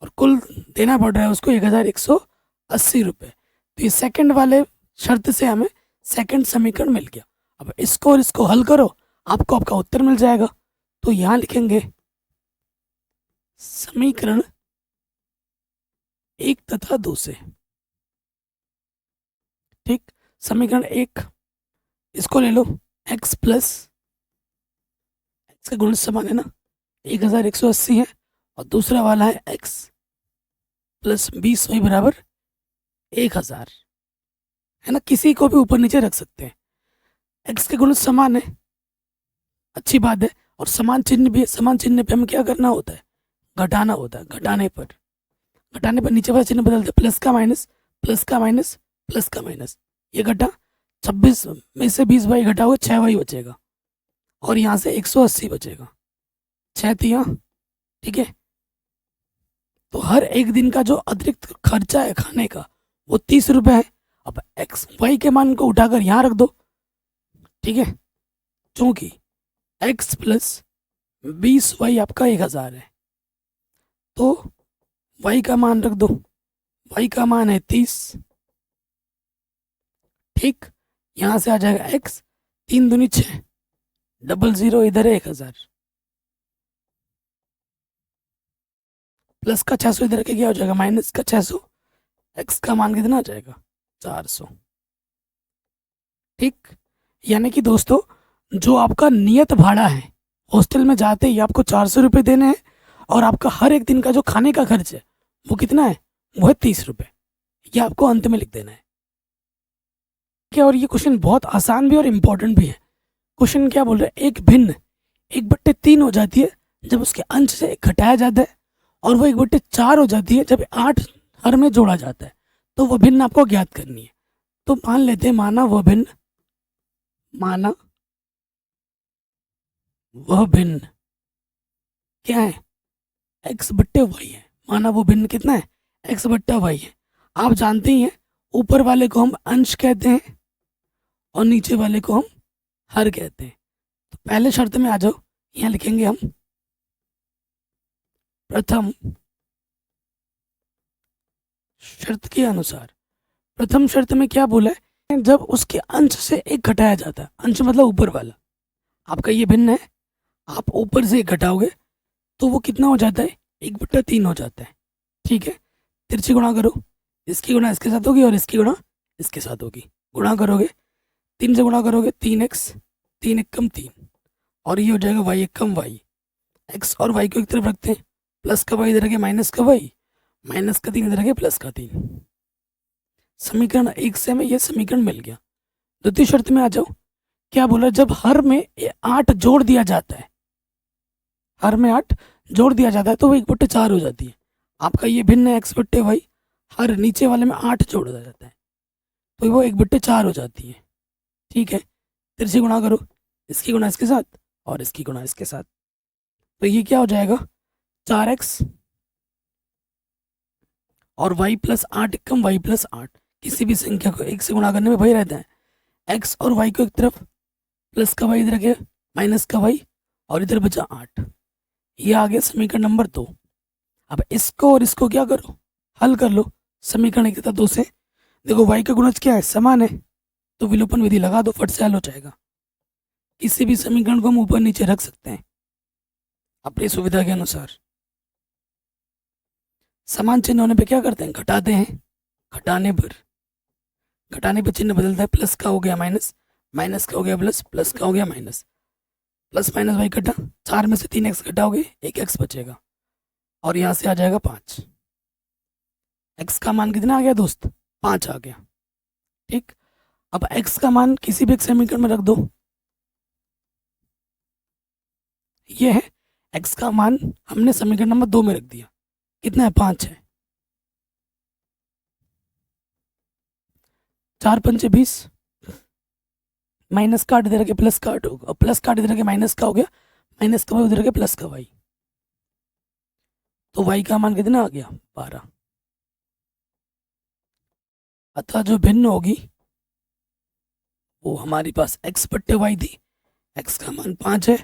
और कुल देना पड़ रहा है उसको 1180 रुपये। तो ये सेकंड वाले शर्त से हमें सेकंड समीकरण मिल गया। अब इसको और इसको हल करो, आपको आपका उत्तर मिल जाएगा। तो यहाँ लिखेंगे समीकरण 1 तथा 2 से, ठीक। समीकरण 1 इसको ले लो, x प्लस x का गुण समान है ना, 1180 है, और दूसरा वाला है x प्लस 20y बराबर 1000 है ना। किसी को भी ऊपर नीचे रख सकते हैं। x के गुण समान है, अच्छी बात है, और समान चिन्ह भी है। समान चिन्ह पे हमें क्या करना होता है, घटाना होता है। घटाने पर नीचे वाला चिन्ह बदलते, प्लस का माइनस, प्लस का माइनस, प्लस का माइनस, ये घटा, 26 में से 20y घटाओगे 6y बचेगा, और यहाँ से 180 बचेगा, 6 तिया, ठीक है। तो हर एक दिन का जो अतिरिक्त खर्चा है खाने का वो 30 रुपये है। अब एक्स वाई के मान को उठाकर यहाँ रख दो, ठीक है, क्योंकि x प्लस 20y आपका 1000 है, तो y का मान रख दो, y का मान है 30, ठीक। यहाँ से आ जाएगा x, 3 दूनी 6, 00 इधर है 1000, प्लस का 600 इधर के क्या हो जाएगा, माइनस का 600, x का मान कितना आ जाएगा, 400, ठीक। यानी कि दोस्तों जो आपका नियत भाड़ा है, हॉस्टल में जाते ही आपको 400 रुपये देने हैं, और आपका हर एक दिन का जो खाने का खर्च है वो कितना है, वो है 30 रुपये। ये आपको अंत में लिख देना है, क्या। और ये क्वेश्चन बहुत आसान भी और इम्पोर्टेंट भी है। क्वेश्चन क्या बोल रहा है, एक भिन्न 1/3 हो जाती है जब उसके अंश से 1 घटाया जाता है, और वो 1/4 हो जाती है जब 8 हर में जोड़ा जाता है। तो वह भिन्न आपको ज्ञात करनी है। तो मान लेते हैं, माना वह भिन्न क्या है, x/y है। माना वो भिन्न कितना है, x/y है। आप जानते ही हैं ऊपर वाले को हम अंश कहते हैं और नीचे वाले को हम हर कहते हैं। तो पहले शर्त में आ जाओ, यहाँ लिखेंगे हम प्रथम शर्त के अनुसार। प्रथम शर्त में क्या बोला है, जब उसके अंश से 1 घटाया जाता है, अंश मतलब ऊपर वाला, आपका ये भिन्न है, आप ऊपर से 1 घटाओगे तो वो कितना हो जाता है, 1/3 हो जाता है, ठीक है। तिरछी गुणा करो, इसकी गुणा इसके साथ होगी और इसकी गुणा इसके साथ होगी। गुणा करोगे 3 से गुणा करोगे 3x, 3 एकम 3, और ये हो जाएगा y एकम y। x और y को एक तरफ रखते हैं, प्लस का y इधर के माइनस का y, माइनस का 3 इधर के प्लस का 3। समीकरण 1 से हमें यह समीकरण मिल गया। द्वितीय शर्त में आ जाओ। क्या बोला, जब हर में 8 जोड़ दिया जाता है, हर में 8 जोड़ दिया जाता है तो वो 1/4 हो जाती है। आपका ये भिन्न है x/y, हर नीचे वाले में 8 जोड़ दिया जाता है तो वो 1/4 हो जाती है। ठीक है, तिरछी गुणा करो, इसकी गुणा इसके साथ और इसकी गुणा इसके साथ, तो ये क्या हो जाएगा 4x और y प्लस 8 एकम y प्लस 8। किसी भी संख्या को 1 से गुणा करने में वही रहता है, x और y को एक तरफ, प्लस का y इधर के माइनस का y, और इधर बचा 8। ये आ गया समीकरण नंबर 2। अब इसको और इसको क्या करो, हल कर लो समीकरण 1 तथा 2 से। देखो y का गुणज क्या है, समान है, तो विलोपन विधि लगा दो, फट से हल हो जाएगा। किसी भी समीकरण को हम ऊपर नीचे रख सकते हैं अपनी सुविधा के अनुसार। समान चिन्ह होने पे क्या करते हैं, घटाते हैं। घटाने पर चिन्ह बदलता है, प्लस का हो गया माइनस, माइनस का हो गया प्लस, प्लस का हो गया माइनस, प्लस माइनस वाई कटा, 4 में से 3x घटाओगे 1x बचेगा, और यहाँ से आ जाएगा 5। x का मान कितना आ गया दोस्त, 5 आ गया। ठीक, अब x का मान किसी भी एक समीकरण में रख दो। ये है x का मान, हमने समीकरण नंबर 2 में रख दिया। कितना है, 5 है। 4 पंचे 20, माइनस का 8 इधर के प्लस का 8 होगा, और प्लस का 8 इधर के माइनस का हो गया, माइनस का y उधर के प्लस का y, तो y का मान कितना आ गया 12। अतः जो भिन्न होगी वो हमारे पास x/y थी, x का मान 5 है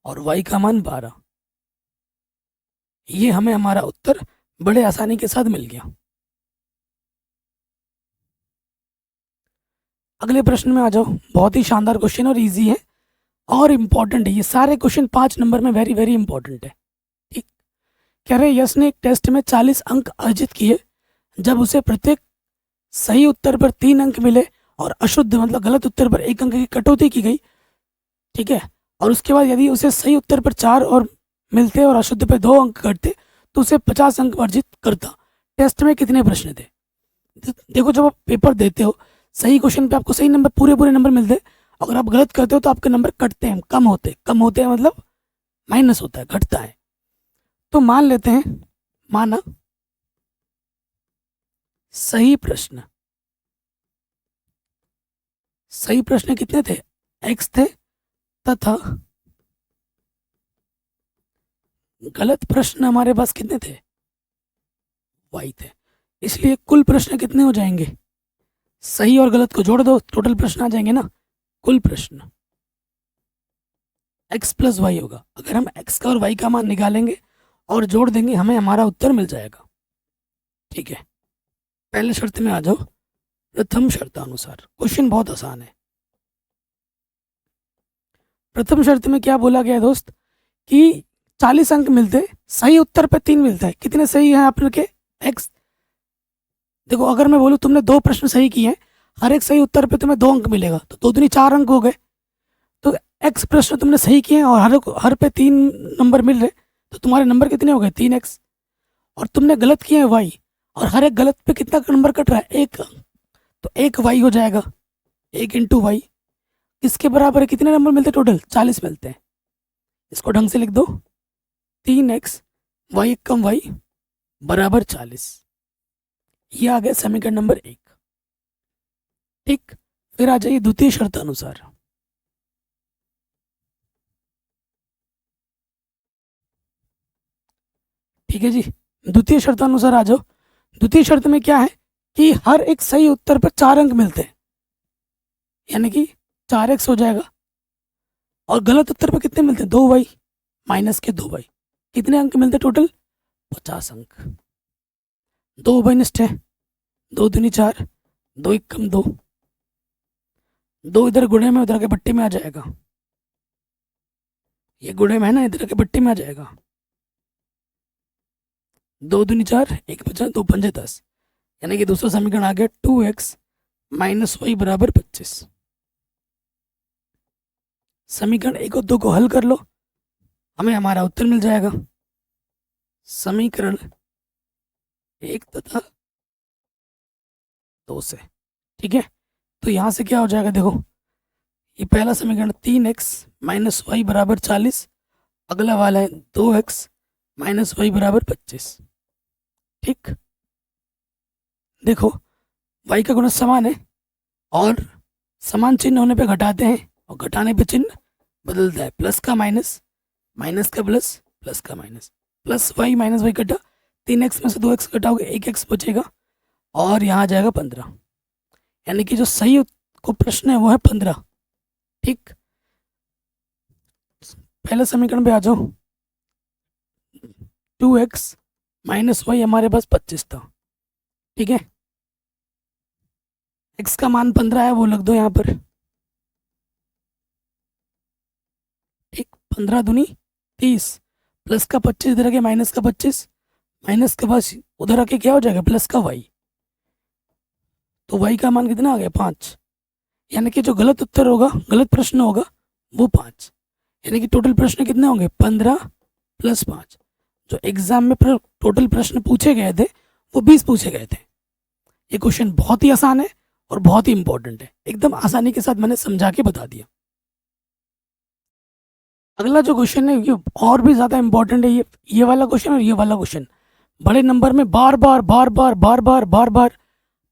और y का मान 12। ये हमें हमारा उत्तर बड़े आसानी के साथ मिल गया। अगले प्रश्न में आ जाओ। बहुत ही शानदार क्वेश्चन और इजी है और इम्पोर्टेंट है। ये सारे क्वेश्चन 5 नंबर में वेरी वेरी इंपॉर्टेंट है। ठीक, कह रहे यश ने एक टेस्ट में 40 अंक अर्जित किए जब उसे प्रत्येक सही उत्तर पर 3 अंक मिले और अशुद्ध मतलब गलत उत्तर पर 1 अंक की कटौती की गई। ठीक है, और उसके बाद यदि उसे सही उत्तर पर 4 और मिलते और अशुद्ध पर 2 अंक घटते तो उसे 50 अंक अर्जित करता। टेस्ट में कितने प्रश्न थे। देखो, जब आप पेपर देते हो, सही क्वेश्चन पे आपको सही नंबर पूरे नंबर मिलते हैं, अगर आप गलत करते हो तो आपके नंबर कटते हैं, कम होते हैं मतलब माइनस होता है, घटता है। तो मान लेते हैं, माना सही प्रश्न कितने थे, x थे, तथा गलत प्रश्न हमारे पास कितने थे, y थे। इसलिए कुल प्रश्न कितने हो जाएंगे, सही और गलत को जोड़ दो, टोटल प्रश्न आ जाएंगे ना। कुल प्रश्न x प्लस वाई होगा। अगर हम x का और y का मान निकालेंगे और जोड़ देंगे, हमें हमारा उत्तर मिल जाएगा। ठीक है, पहले शर्त में आ जाओ। प्रथम शर्तानुसार, क्वेश्चन बहुत आसान है। प्रथम शर्त में क्या बोला गया दोस्त कि 40 अंक मिलते, सही उत्तर पे 3 मिलता है। कितने सही हैं आपके x। देखो, अगर मैं बोलूँ तुमने 2 प्रश्न सही किए हैं, हर एक सही उत्तर पे तुम्हें 2 अंक मिलेगा, तो 2 दूनी 4 अंक हो गए। तो x प्रश्न तुमने सही किए हैं और हर पे 3 नंबर मिल रहे, तो तुम्हारे नंबर कितने हो गए, 3x। और तुमने गलत किए हैं y, और हर एक गलत पे कितना नंबर कट रहा है, 1, तो 1 y हो जाएगा। 1 इंटू वाई किसके बराबर है, कितने नंबर मिलते हैं टोटल, 40 मिलते हैं। इसको ढंग से लिख दो, 3x y कम y बराबर 40। ये आ गया समीकरण नंबर 1। ठीक, फिर आ जाइए द्वितीय शर्त अनुसार। ठीक है जी, द्वितीय शर्त अनुसार आ जाओ। द्वितीय शर्त में क्या है कि हर एक सही उत्तर पर 4 अंक मिलते हैं, यानी कि 4x हो जाएगा। और गलत उत्तर पर कितने मिलते हैं, 2y माइनस के 2y। कितने अंक मिलते हैं टोटल, 50 अंक। 2 बनिष्ठ है, 2 दूनी 4, 2 एक कम 2, 2 इधर गुणे में उधर के बट्टे में आ जाएगा। ये गुणे में है ना, इधर के बट्टे में आ जाएगा। दो दूनी चार, एक बचा, दो पंजे 10, यानी कि दूसरा समीकरण आ गया 2x माइनस वाई बराबर 25। समीकरण एक और दो को हल कर लो, हमें हमारा उत्तर मिल जाएगा। समीकरण एक तथा दो से, ठीक है। तो यहाँ से क्या हो जाएगा, देखो ये पहला समीकरण 3x माइनस वाई बराबर 40, अगला वाला है 2x माइनस वाई बराबर 25। ठीक, देखो y का गुणज समान है और समान चिन्ह होने पे घटाते हैं और घटाने पे चिन्ह बदलता है, प्लस का माइनस, माइनस का प्लस, प्लस का minus, plus Y minus Y कटा, 3x में से 2x कटाओगे 1x बचेगा और यहाँ आ जाएगा 15, यानी कि जो सही को प्रश्न है वो है 15। ठीक, पहले समीकरण पे आ जाओ, 2x माइनस वाई हमारे पास 25 था, ठीक है। x का मान 15 है, वो लिख दो यहाँ पर। ठीक, 15 दूनी 30, प्लस का 25 इधर आके माइनस का 25, माइनस के पास उधर आके क्या हो जाएगा, प्लस का y, तो y का मान कितना आ गया 5, यानी कि जो गलत उत्तर होगा, गलत प्रश्न होगा वो 5, यानी कि टोटल प्रश्न कितने होंगे 15 प्लस 5। जो एग्जाम में टोटल प्रश्न पूछे गए थे वो 20 पूछे गए थे। ये क्वेश्चन बहुत ही आसान है और बहुत ही इंपॉर्टेंट है, एकदम आसानी के साथ मैंने समझा के बता दिया। अगला जो क्वेश्चन है ये और भी ज़्यादा इंपॉर्टेंट है, ये वाला क्वेश्चन और ये वाला क्वेश्चन बड़े नंबर में बार बार बार बार बार बार बार बार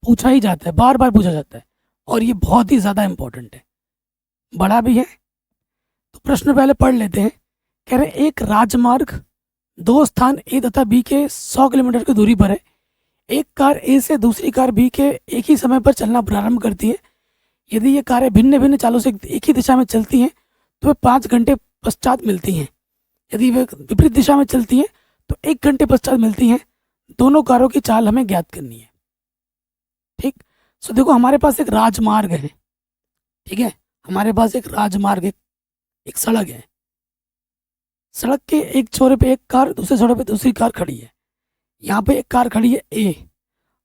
पूछा ही जाता है, बार बार पूछा जाता है और ये बहुत ही ज़्यादा इंपॉर्टेंट है, बड़ा भी है। तो प्रश्न पहले पढ़ लेते हैं। कह रहे एक राजमार्ग दो स्थान ए तथा बी के 100 किलोमीटर की दूरी पर है। एक कार ए से दूसरी कार बी के एक ही समय पर चलना प्रारंभ करती है। यदि ये कारें भिन्न भिन्न चालों से एक ही दिशा में चलती हैं तो वे 5 घंटे पश्चात मिलती हैं। यदि वे विपरीत दिशा में चलती हैं तो 1 घंटे पश्चात मिलती हैं। दोनों कारों की चाल हमें ज्ञात करनी है। ठीक, सो देखो हमारे पास एक राजमार्ग है, ठीक है, हमारे पास एक राजमार्ग है, एक सड़क है। सड़क के एक छोरे पे एक कार, दूसरे छोरे पे दूसरी कार खड़ी है। यहाँ पे एक कार खड़ी है ए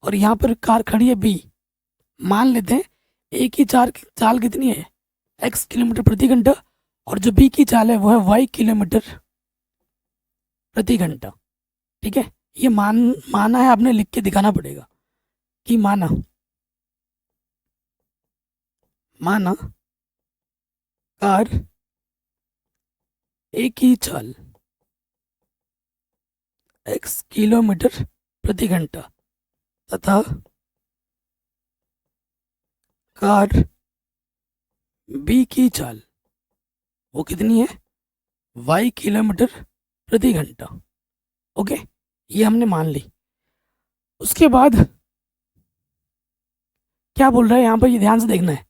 और यहाँ पर कार खड़ी है बी। मान लेते हैं ए की चाल कितनी है x किलोमीटर प्रति घंटा और जो बी की चाल है वो है y किलोमीटर प्रति घंटा। ठीक है, ये माना है, आपने लिख के दिखाना पड़ेगा कि माना कार ए की चाल x किलोमीटर प्रति घंटा तथा कार बी की चाल वो कितनी है y किलोमीटर प्रति घंटा। ओके, ये हमने मान ली। उसके बाद क्या बोल रहा है यहाँ पर, ये ध्यान से देखना है।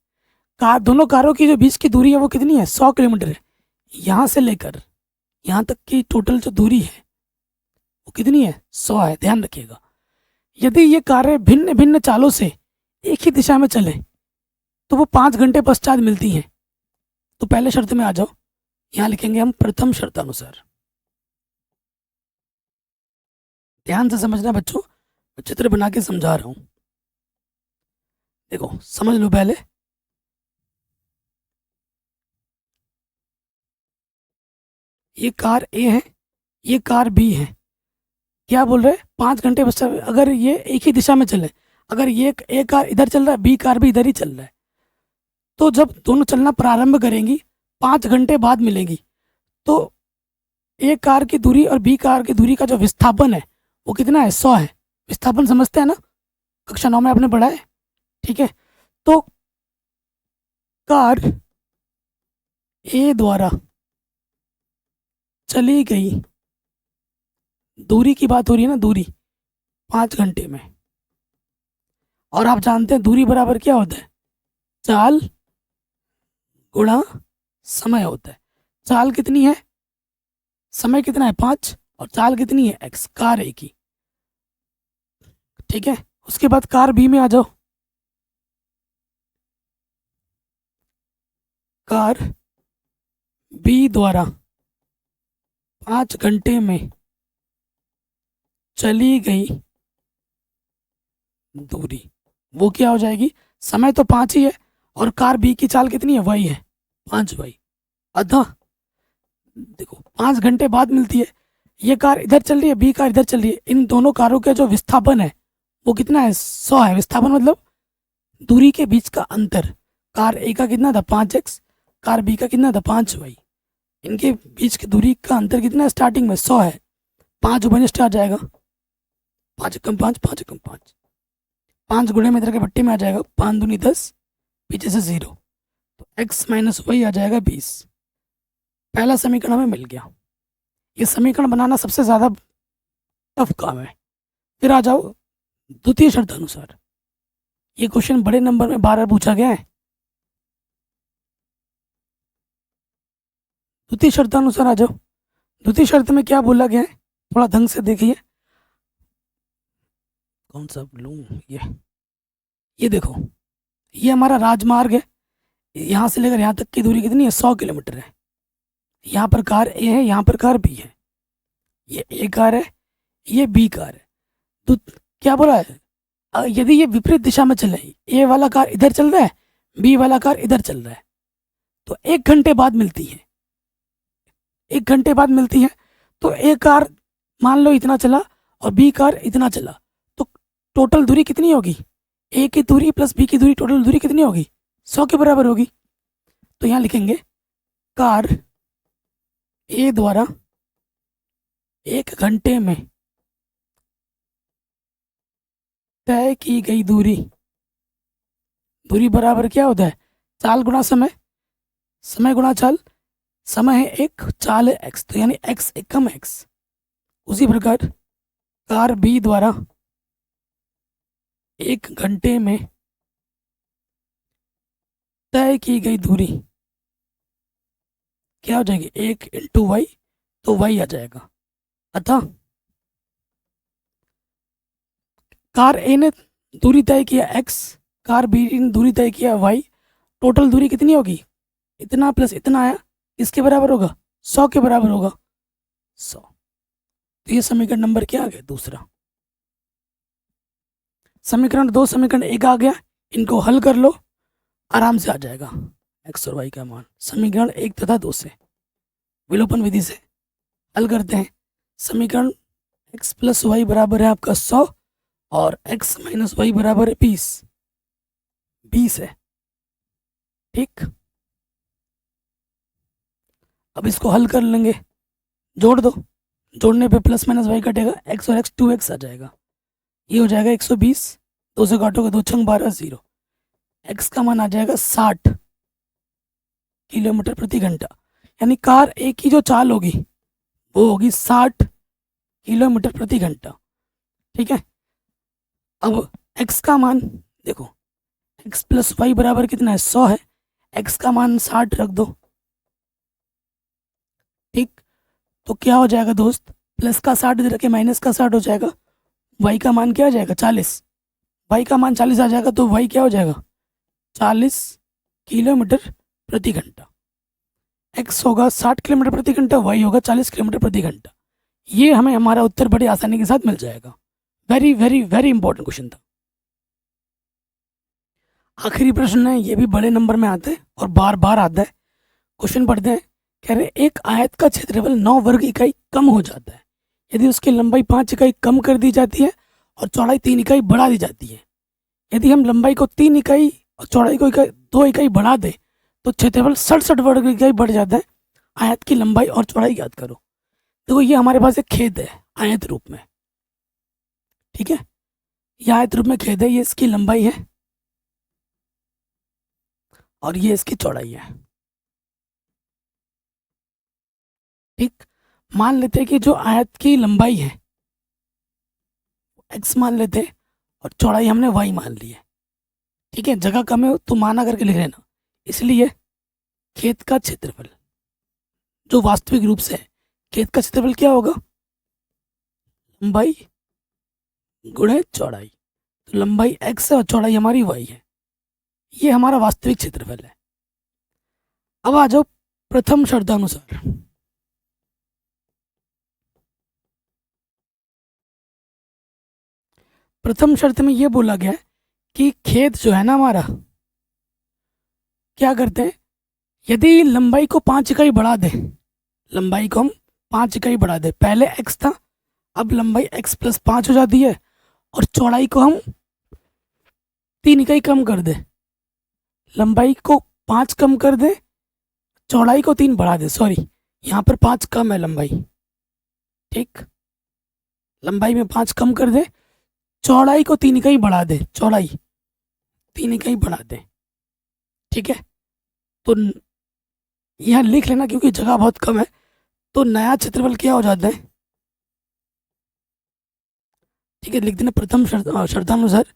दोनों कारों की जो बीच की दूरी है वो कितनी है 100 किलोमीटर है। यहाँ से लेकर यहाँ तक की टोटल जो दूरी है वो कितनी है 100 है, ध्यान रखिएगा। यदि ये कारें भिन्न भिन्न चालों से एक ही दिशा में चले तो वो 5 घंटे पश्चात मिलती हैं। तो पहले शर्त में आ जाओ, यहाँ लिखेंगे हम प्रथम शर्तानुसार। ध्यान से समझना बच्चों, मैं चित्र बना के समझा रहा हूं, देखो समझ लो। पहले ये कार ए है, ये कार बी है। क्या बोल रहे हैं 5 घंटे पश्चात अगर ये एक ही दिशा में चले, अगर ये ए कार इधर चल रहा है, बी कार भी इधर ही चल रहा है, तो जब दोनों चलना प्रारंभ करेंगी 5 घंटे बाद मिलेंगी। तो ए कार की दूरी और बी कार की दूरी का जो विस्थापन है वो कितना है 100 है। विस्थापन समझते हैं ना, कक्षा 9 में आपने पढ़ा है, ठीक है। तो कार ए द्वारा चली गई दूरी की बात हो रही है ना, दूरी 5 घंटे में, और आप जानते हैं दूरी बराबर क्या होता है, चाल गुणा समय होता है। चाल कितनी है, समय कितना है 5 और चाल कितनी है x, कार ए की। ठीक है, उसके बाद कार बी में आ जाओ। कार बी द्वारा 5 घंटे में चली गई दूरी वो क्या हो जाएगी, समय तो 5 ही है और कार बी की चाल कितनी है, वही है 5 y। अतः देखो 5 घंटे बाद मिलती है, ये कार इधर चल रही है, बी कार इधर चल रही है, इन दोनों कारों का जो विस्थापन है वो कितना है, 100 है। विस्थापन मतलब दूरी के बीच का अंतर। कार ए का कितना था 5x, कार बी का कितना था 5y। इनके बीच की दूरी का अंतर कितना है, स्टार्टिंग में 100 है। 5 बने स्टार्ट जाएगा, 5 कम 5, 5 कम 5, 5 गुणे में इधर के पट्टी में आ जाएगा, 5 दूनी 10, पीछे से 0, तो x माइनस वाई आ जाएगा 20। पहला समीकरण हमें मिल गया। ये समीकरण बनाना सबसे ज़्यादा टफ काम है। फिर आ जाओ द्वितीय शर्तानुसार। ये क्वेश्चन बड़े नंबर में 12 पूछा गया है। द्वितीय शर्तानुसार आ जाओ। द्वितीय शर्त में क्या बोला गया है, थोड़ा ढंग से देखिए। कौन सा लूं, ये देखो, ये हमारा राजमार्ग है। यहाँ से लेकर यहाँ तक की दूरी कितनी है, 100 किलोमीटर है। यहाँ पर कार ए है, यहाँ पर कार बी है। ये ए कार है, ये बी कार है। तो क्या बोला है, यदि ये विपरीत दिशा में चले, ए वाला कार इधर चल रहा है, बी वाला कार इधर चल रहा है, तो 1 घंटे बाद मिलती है। 1 घंटे बाद मिलती है तो ए कार मान लो इतना चला और बी कार इतना चला, तो टोटल दूरी कितनी होगी, ए की दूरी प्लस बी की दूरी, टोटल दूरी कितनी होगी, 100 के बराबर होगी। तो यहाँ लिखेंगे कार ए द्वारा 1 घंटे में तय की गई दूरी, दूरी बराबर क्या होता है, चाल गुणा समय, समय गुणा चाल, समय है 1, चाल है x, तो यानी x एकम x। उसी प्रकार कार बी द्वारा 1 घंटे में तय की गई दूरी क्या हो जाएगी, 1 इंटू वाई, तो y आ जाएगा। अतः कार ए ने दूरी तय किया x, कार बी ने दूरी तय किया y, टोटल दूरी कितनी होगी, इतना प्लस इतना आया, इसके बराबर होगा, 100 के बराबर होगा, 100। तो ये समीकरण नंबर क्या आ गया, दूसरा। समीकरण 2 समीकरण 1 आ गया, इनको हल कर लो, आराम से आ जाएगा x और y का मान। समीकरण 1 तथा 2 से विलोपन विधि से हल करते हैं। समीकरण x प्लस वाई बराबर है आपका 100 और x माइनस वाई बराबर है 20 है, ठीक। अब इसको हल कर लेंगे, जोड़ दो, जोड़ने पे प्लस माइनस वाई कटेगा, x और x 2x आ जाएगा, ये हो जाएगा 120, 2 से काटोगे 2 छंग 12, 0। x का मान आ जाएगा 60 किलोमीटर प्रति घंटा, यानी कार ए की जो चाल होगी वो होगी 60 किलोमीटर प्रति घंटा, ठीक है। अब x का मान देखो, x प्लस वाई बराबर कितना है, 100 है, x का मान 60 रख दो, ठीक। तो क्या हो जाएगा दोस्त, प्लस का 60 इधर के माइनस का 60 हो जाएगा, y का मान क्या आ जाएगा 40, y का मान 40 आ जाएगा, तो y क्या हो जाएगा 40 किलोमीटर प्रति घंटा। x होगा 60 किलोमीटर प्रति घंटा, y होगा 40 किलोमीटर प्रति घंटा। ये हमें हमारा उत्तर बड़ी आसानी के साथ मिल जाएगा। Very very very important question था। आखिरी प्रश्न है, ये भी बड़े नंबर में आता है और बार बार आता है। क्वेश्चन पढ़ते हैं, कह रहे एक आयत का क्षेत्रफल 9 वर्ग इकाई कम हो जाता है यदि उसकी लंबाई 5 इकाई कम कर दी जाती है और चौड़ाई 3 इकाई बढ़ा दी जाती है। यदि हम लंबाई को 3 इकाई और चौड़ाई को 2 इकाई बढ़ा दें तो क्षेत्रफल 67 वर्ग इकाई बढ़ जाता है। आयत की लंबाई और चौड़ाई याद करो। देखो ये हमारे पास एक खेद है आयत रूप में, ठीक है, ये आयत रूप में खेद है, ये इसकी लंबाई है और ये इसकी चौड़ाई है, ठीक। मान लेते हैं कि जो आयत की लंबाई है x मान लेते हैं और चौड़ाई हमने y मान ली है, ठीक है। जगह कम है तो माना करके लिख लेना। इसलिए खेत का क्षेत्रफल जो वास्तविक रूप से है, खेत का क्षेत्रफल क्या होगा, लंबाई गुणे चौड़ाई, तो लंबाई x है और चौड़ाई हमारी y है, ये हमारा वास्तविक क्षेत्रफल है। अब आ जाओ प्रथम शर्तानुसार। प्रथम शर्त में ये बोला गया है कि खेत जो है ना हमारा, क्या करते हैं, यदि लंबाई को 5 इकाई बढ़ा दें, लंबाई को हम 5 इकाई बढ़ा दें, पहले x था, अब लंबाई x+5 हो जाती है, और चौड़ाई को हम 3 इकाई कम कर दें, लंबाई को 5 कम कर दें, चौड़ाई को 3 बढ़ा दें, सॉरी यहाँ पर 5 कम है लंबाई, ठीक, लंबाई में 5 कम कर दें, चौड़ाई को 3 इकाई बढ़ा दें, चौड़ाई 3 इकाई बढ़ा दें, ठीक है। तो यहाँ लिख लेना क्योंकि जगह बहुत कम है, तो नया क्षेत्रफल क्या हो जाता है, ठीक है, लिख देना प्रथम शर्तानुसार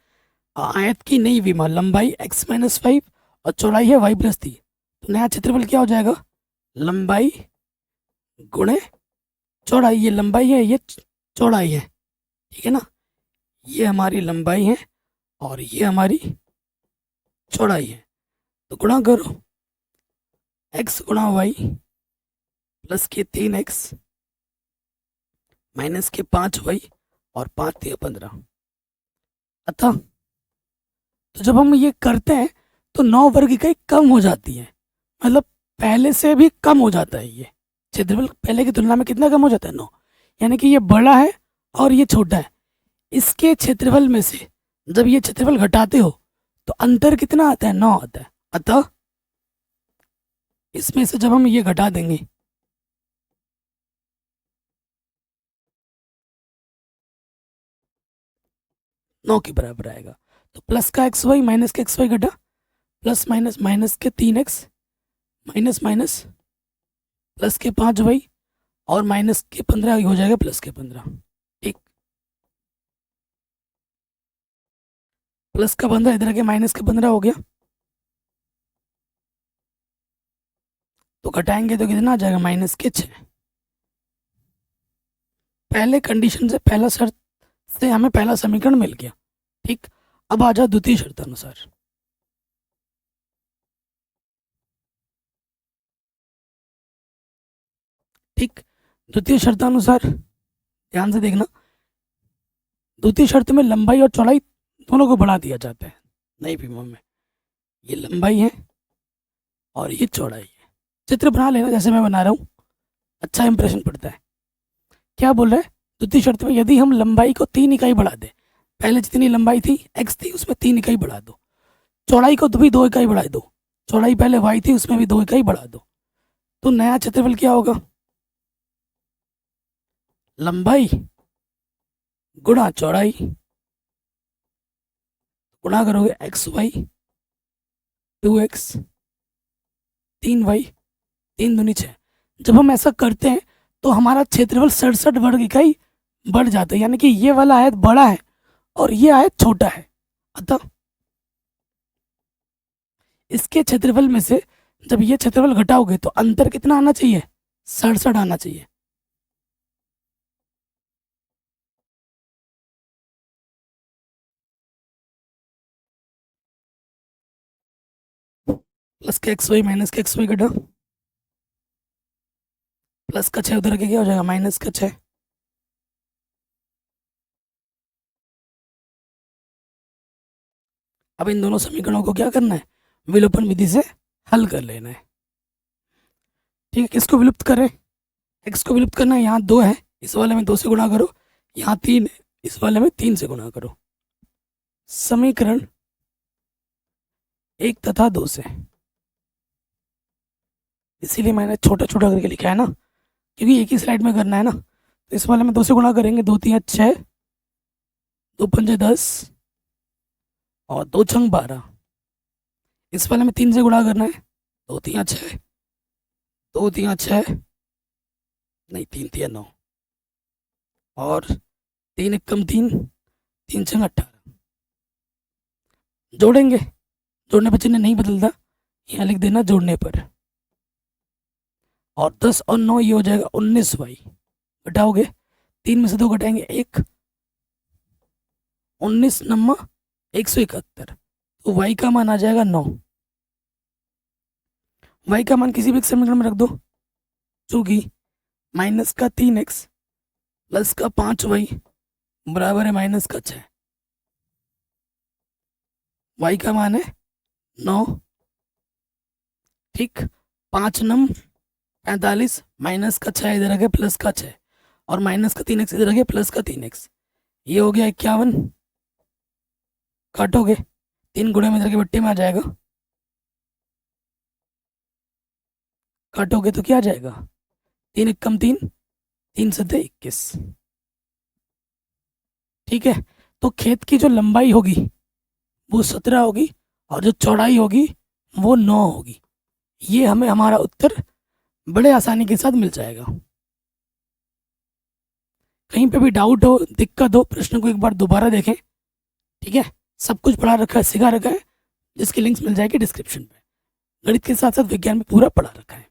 आयत की नई विमा लंबाई x-5 और चौड़ाई है y+3, तो नया क्षेत्रफल क्या हो जाएगा, लंबाई गुणे चौड़ाई, ये लंबाई है ये चौड़ाई है, ठीक है ना, ये हमारी लंबाई है और ये हमारी चौड़ाई है, तो गुणा करो x गुणा y प्लस के 3x माइनस के 5y और 5×3=15। अतः तो जब हम ये करते हैं तो 9 वर्ग इकाई कम हो जाती है, मतलब पहले से भी कम हो जाता है, ये क्षेत्रफल पहले की तुलना में कितना कम हो जाता है, 9, यानी कि ये बड़ा है और ये छोटा है, इसके क्षेत्रफल में से जब ये क्षेत्रफल घटाते हो तो अंतर कितना आता है, 9 आता है, अतः इसमें से जब हम ये घटा देंगे नौ के बराबर आएगा, तो प्लस का xy माइनस का xy घटा, प्लस माइनस माइनस के 3x माइनस माइनस प्लस के 5y और माइनस के 15 हो जाएगा प्लस के 15, ठीक, प्लस का 15 इधर के माइनस का 15 हो गया, तो घटाएंगे तो कितना आ जाएगा, माइनस के 6। पहले कंडीशन से, पहला शर्त से हमें पहला समीकरण मिल गया, ठीक, अब आ जाओ द्वितीय शर्तानुसार, ठीक, द्वितीय शर्तानुसार ध्यान से देखना, द्वितीय शर्त में लंबाई और चौड़ाई दोनों को बढ़ा दिया जाता है नई विमा में, ये लंबाई है और ये चौड़ाई है, चित्र बना लेना जैसे मैं बना रहा हूँ, अच्छा इंप्रेशन पड़ता है। क्या बोल रहे हैं, द्वितीय शर्त में यदि हम लंबाई को 3 इकाई बढ़ा दें, पहले जितनी लंबाई थी x थी उसमें 3 इकाई बढ़ा दो, चौड़ाई को भी 2 इकाई बढ़ा दो, चौड़ाई पहले y थी उसमें भी 2 इकाई बढ़ा दो, तो नया क्षेत्रफल क्या होगा, लंबाई गुणा चौड़ाई, गुणा करोगे xy 2x 3y 3×2=6, जब हम ऐसा करते हैं तो हमारा क्षेत्रफल 67 वर्ग इकाई बढ़ जाता है, यानी कि ये वाला आयत बड़ा है और ये आयत छोटा है, अतः इसके क्षेत्रफल में से जब ये क्षेत्रफल घटाओगे तो अंतर कितना आना चाहिए, 67 आना चाहिए, प्लस का xy माइनस का xy घटा, प्लस का 6 उधर के क्या हो जाएगा, माइनस का 6, अब इन दोनों समीकरणों को क्या करना है, विलोपन विधि से हल कर लेना है, ठीक है, किसको विलुप्त करें, x को विलुप्त करना है, यहाँ 2 है, इस वाले में 2 से गुणा करो, यहाँ 3 है, इस वाले में 3 से गुणा करो, समीकरण 1 तथा 2 से, इसीलिए मैंने छोटा छोटा करके लिखा है ना, क्योंकि एक ही स्लाइड में करना है ना, तो इस वाले में 2 से गुणा करेंगे, 2×3=6, 2×5=10 और 2×6=12, इस वाले में 3 से गुणा करना है, 2×3=6, 2×3=6 नहीं 3×3=9 और 3×1=3, 3×6=18, जोड़ेंगे, जोड़ने पर चिन्ह नहीं बदलता, यहाँ लिख देना जोड़ने पर, और 10 और 9 ये हो जाएगा 19y, घटाओगे 3 में से 2 घटाएंगे 1, 19×9=171, तो y का मान आ जाएगा 9, y का मान किसी भी एक समीकरण में रख दो, चूंकि माइनस का 3x प्लस का 5y बराबर है माइनस का 6, y का मान है 9, ठीक। 5 नम 45, माइनस का 6 इधर आ गया प्लस का 6, और माइनस का 3x इधर आ गया प्लस का 3x, ये हो गया 51। काटोगे 3 गुणे में इधर के बट्टे में आ जाएगा, काटोगे तो क्या आ जाएगा, 3 एक कम 3, 3 सत्ते 21, ठीक है। तो खेत की जो लंबाई होगी वो 17 होगी और जो चौड़ाई होगी वो 9 होगी। ये हमें हमारा उत्तर बड़े आसानी के साथ मिल जाएगा। कहीं पे भी डाउट हो, दिक्कत हो, प्रश्न को एक बार दोबारा देखें, ठीक है। सब कुछ पढ़ा रखा है, सिखा रखा है, जिसकी लिंक्स मिल जाएगी डिस्क्रिप्शन पे। गणित के साथ साथ विज्ञान में पूरा पढ़ा रखा है।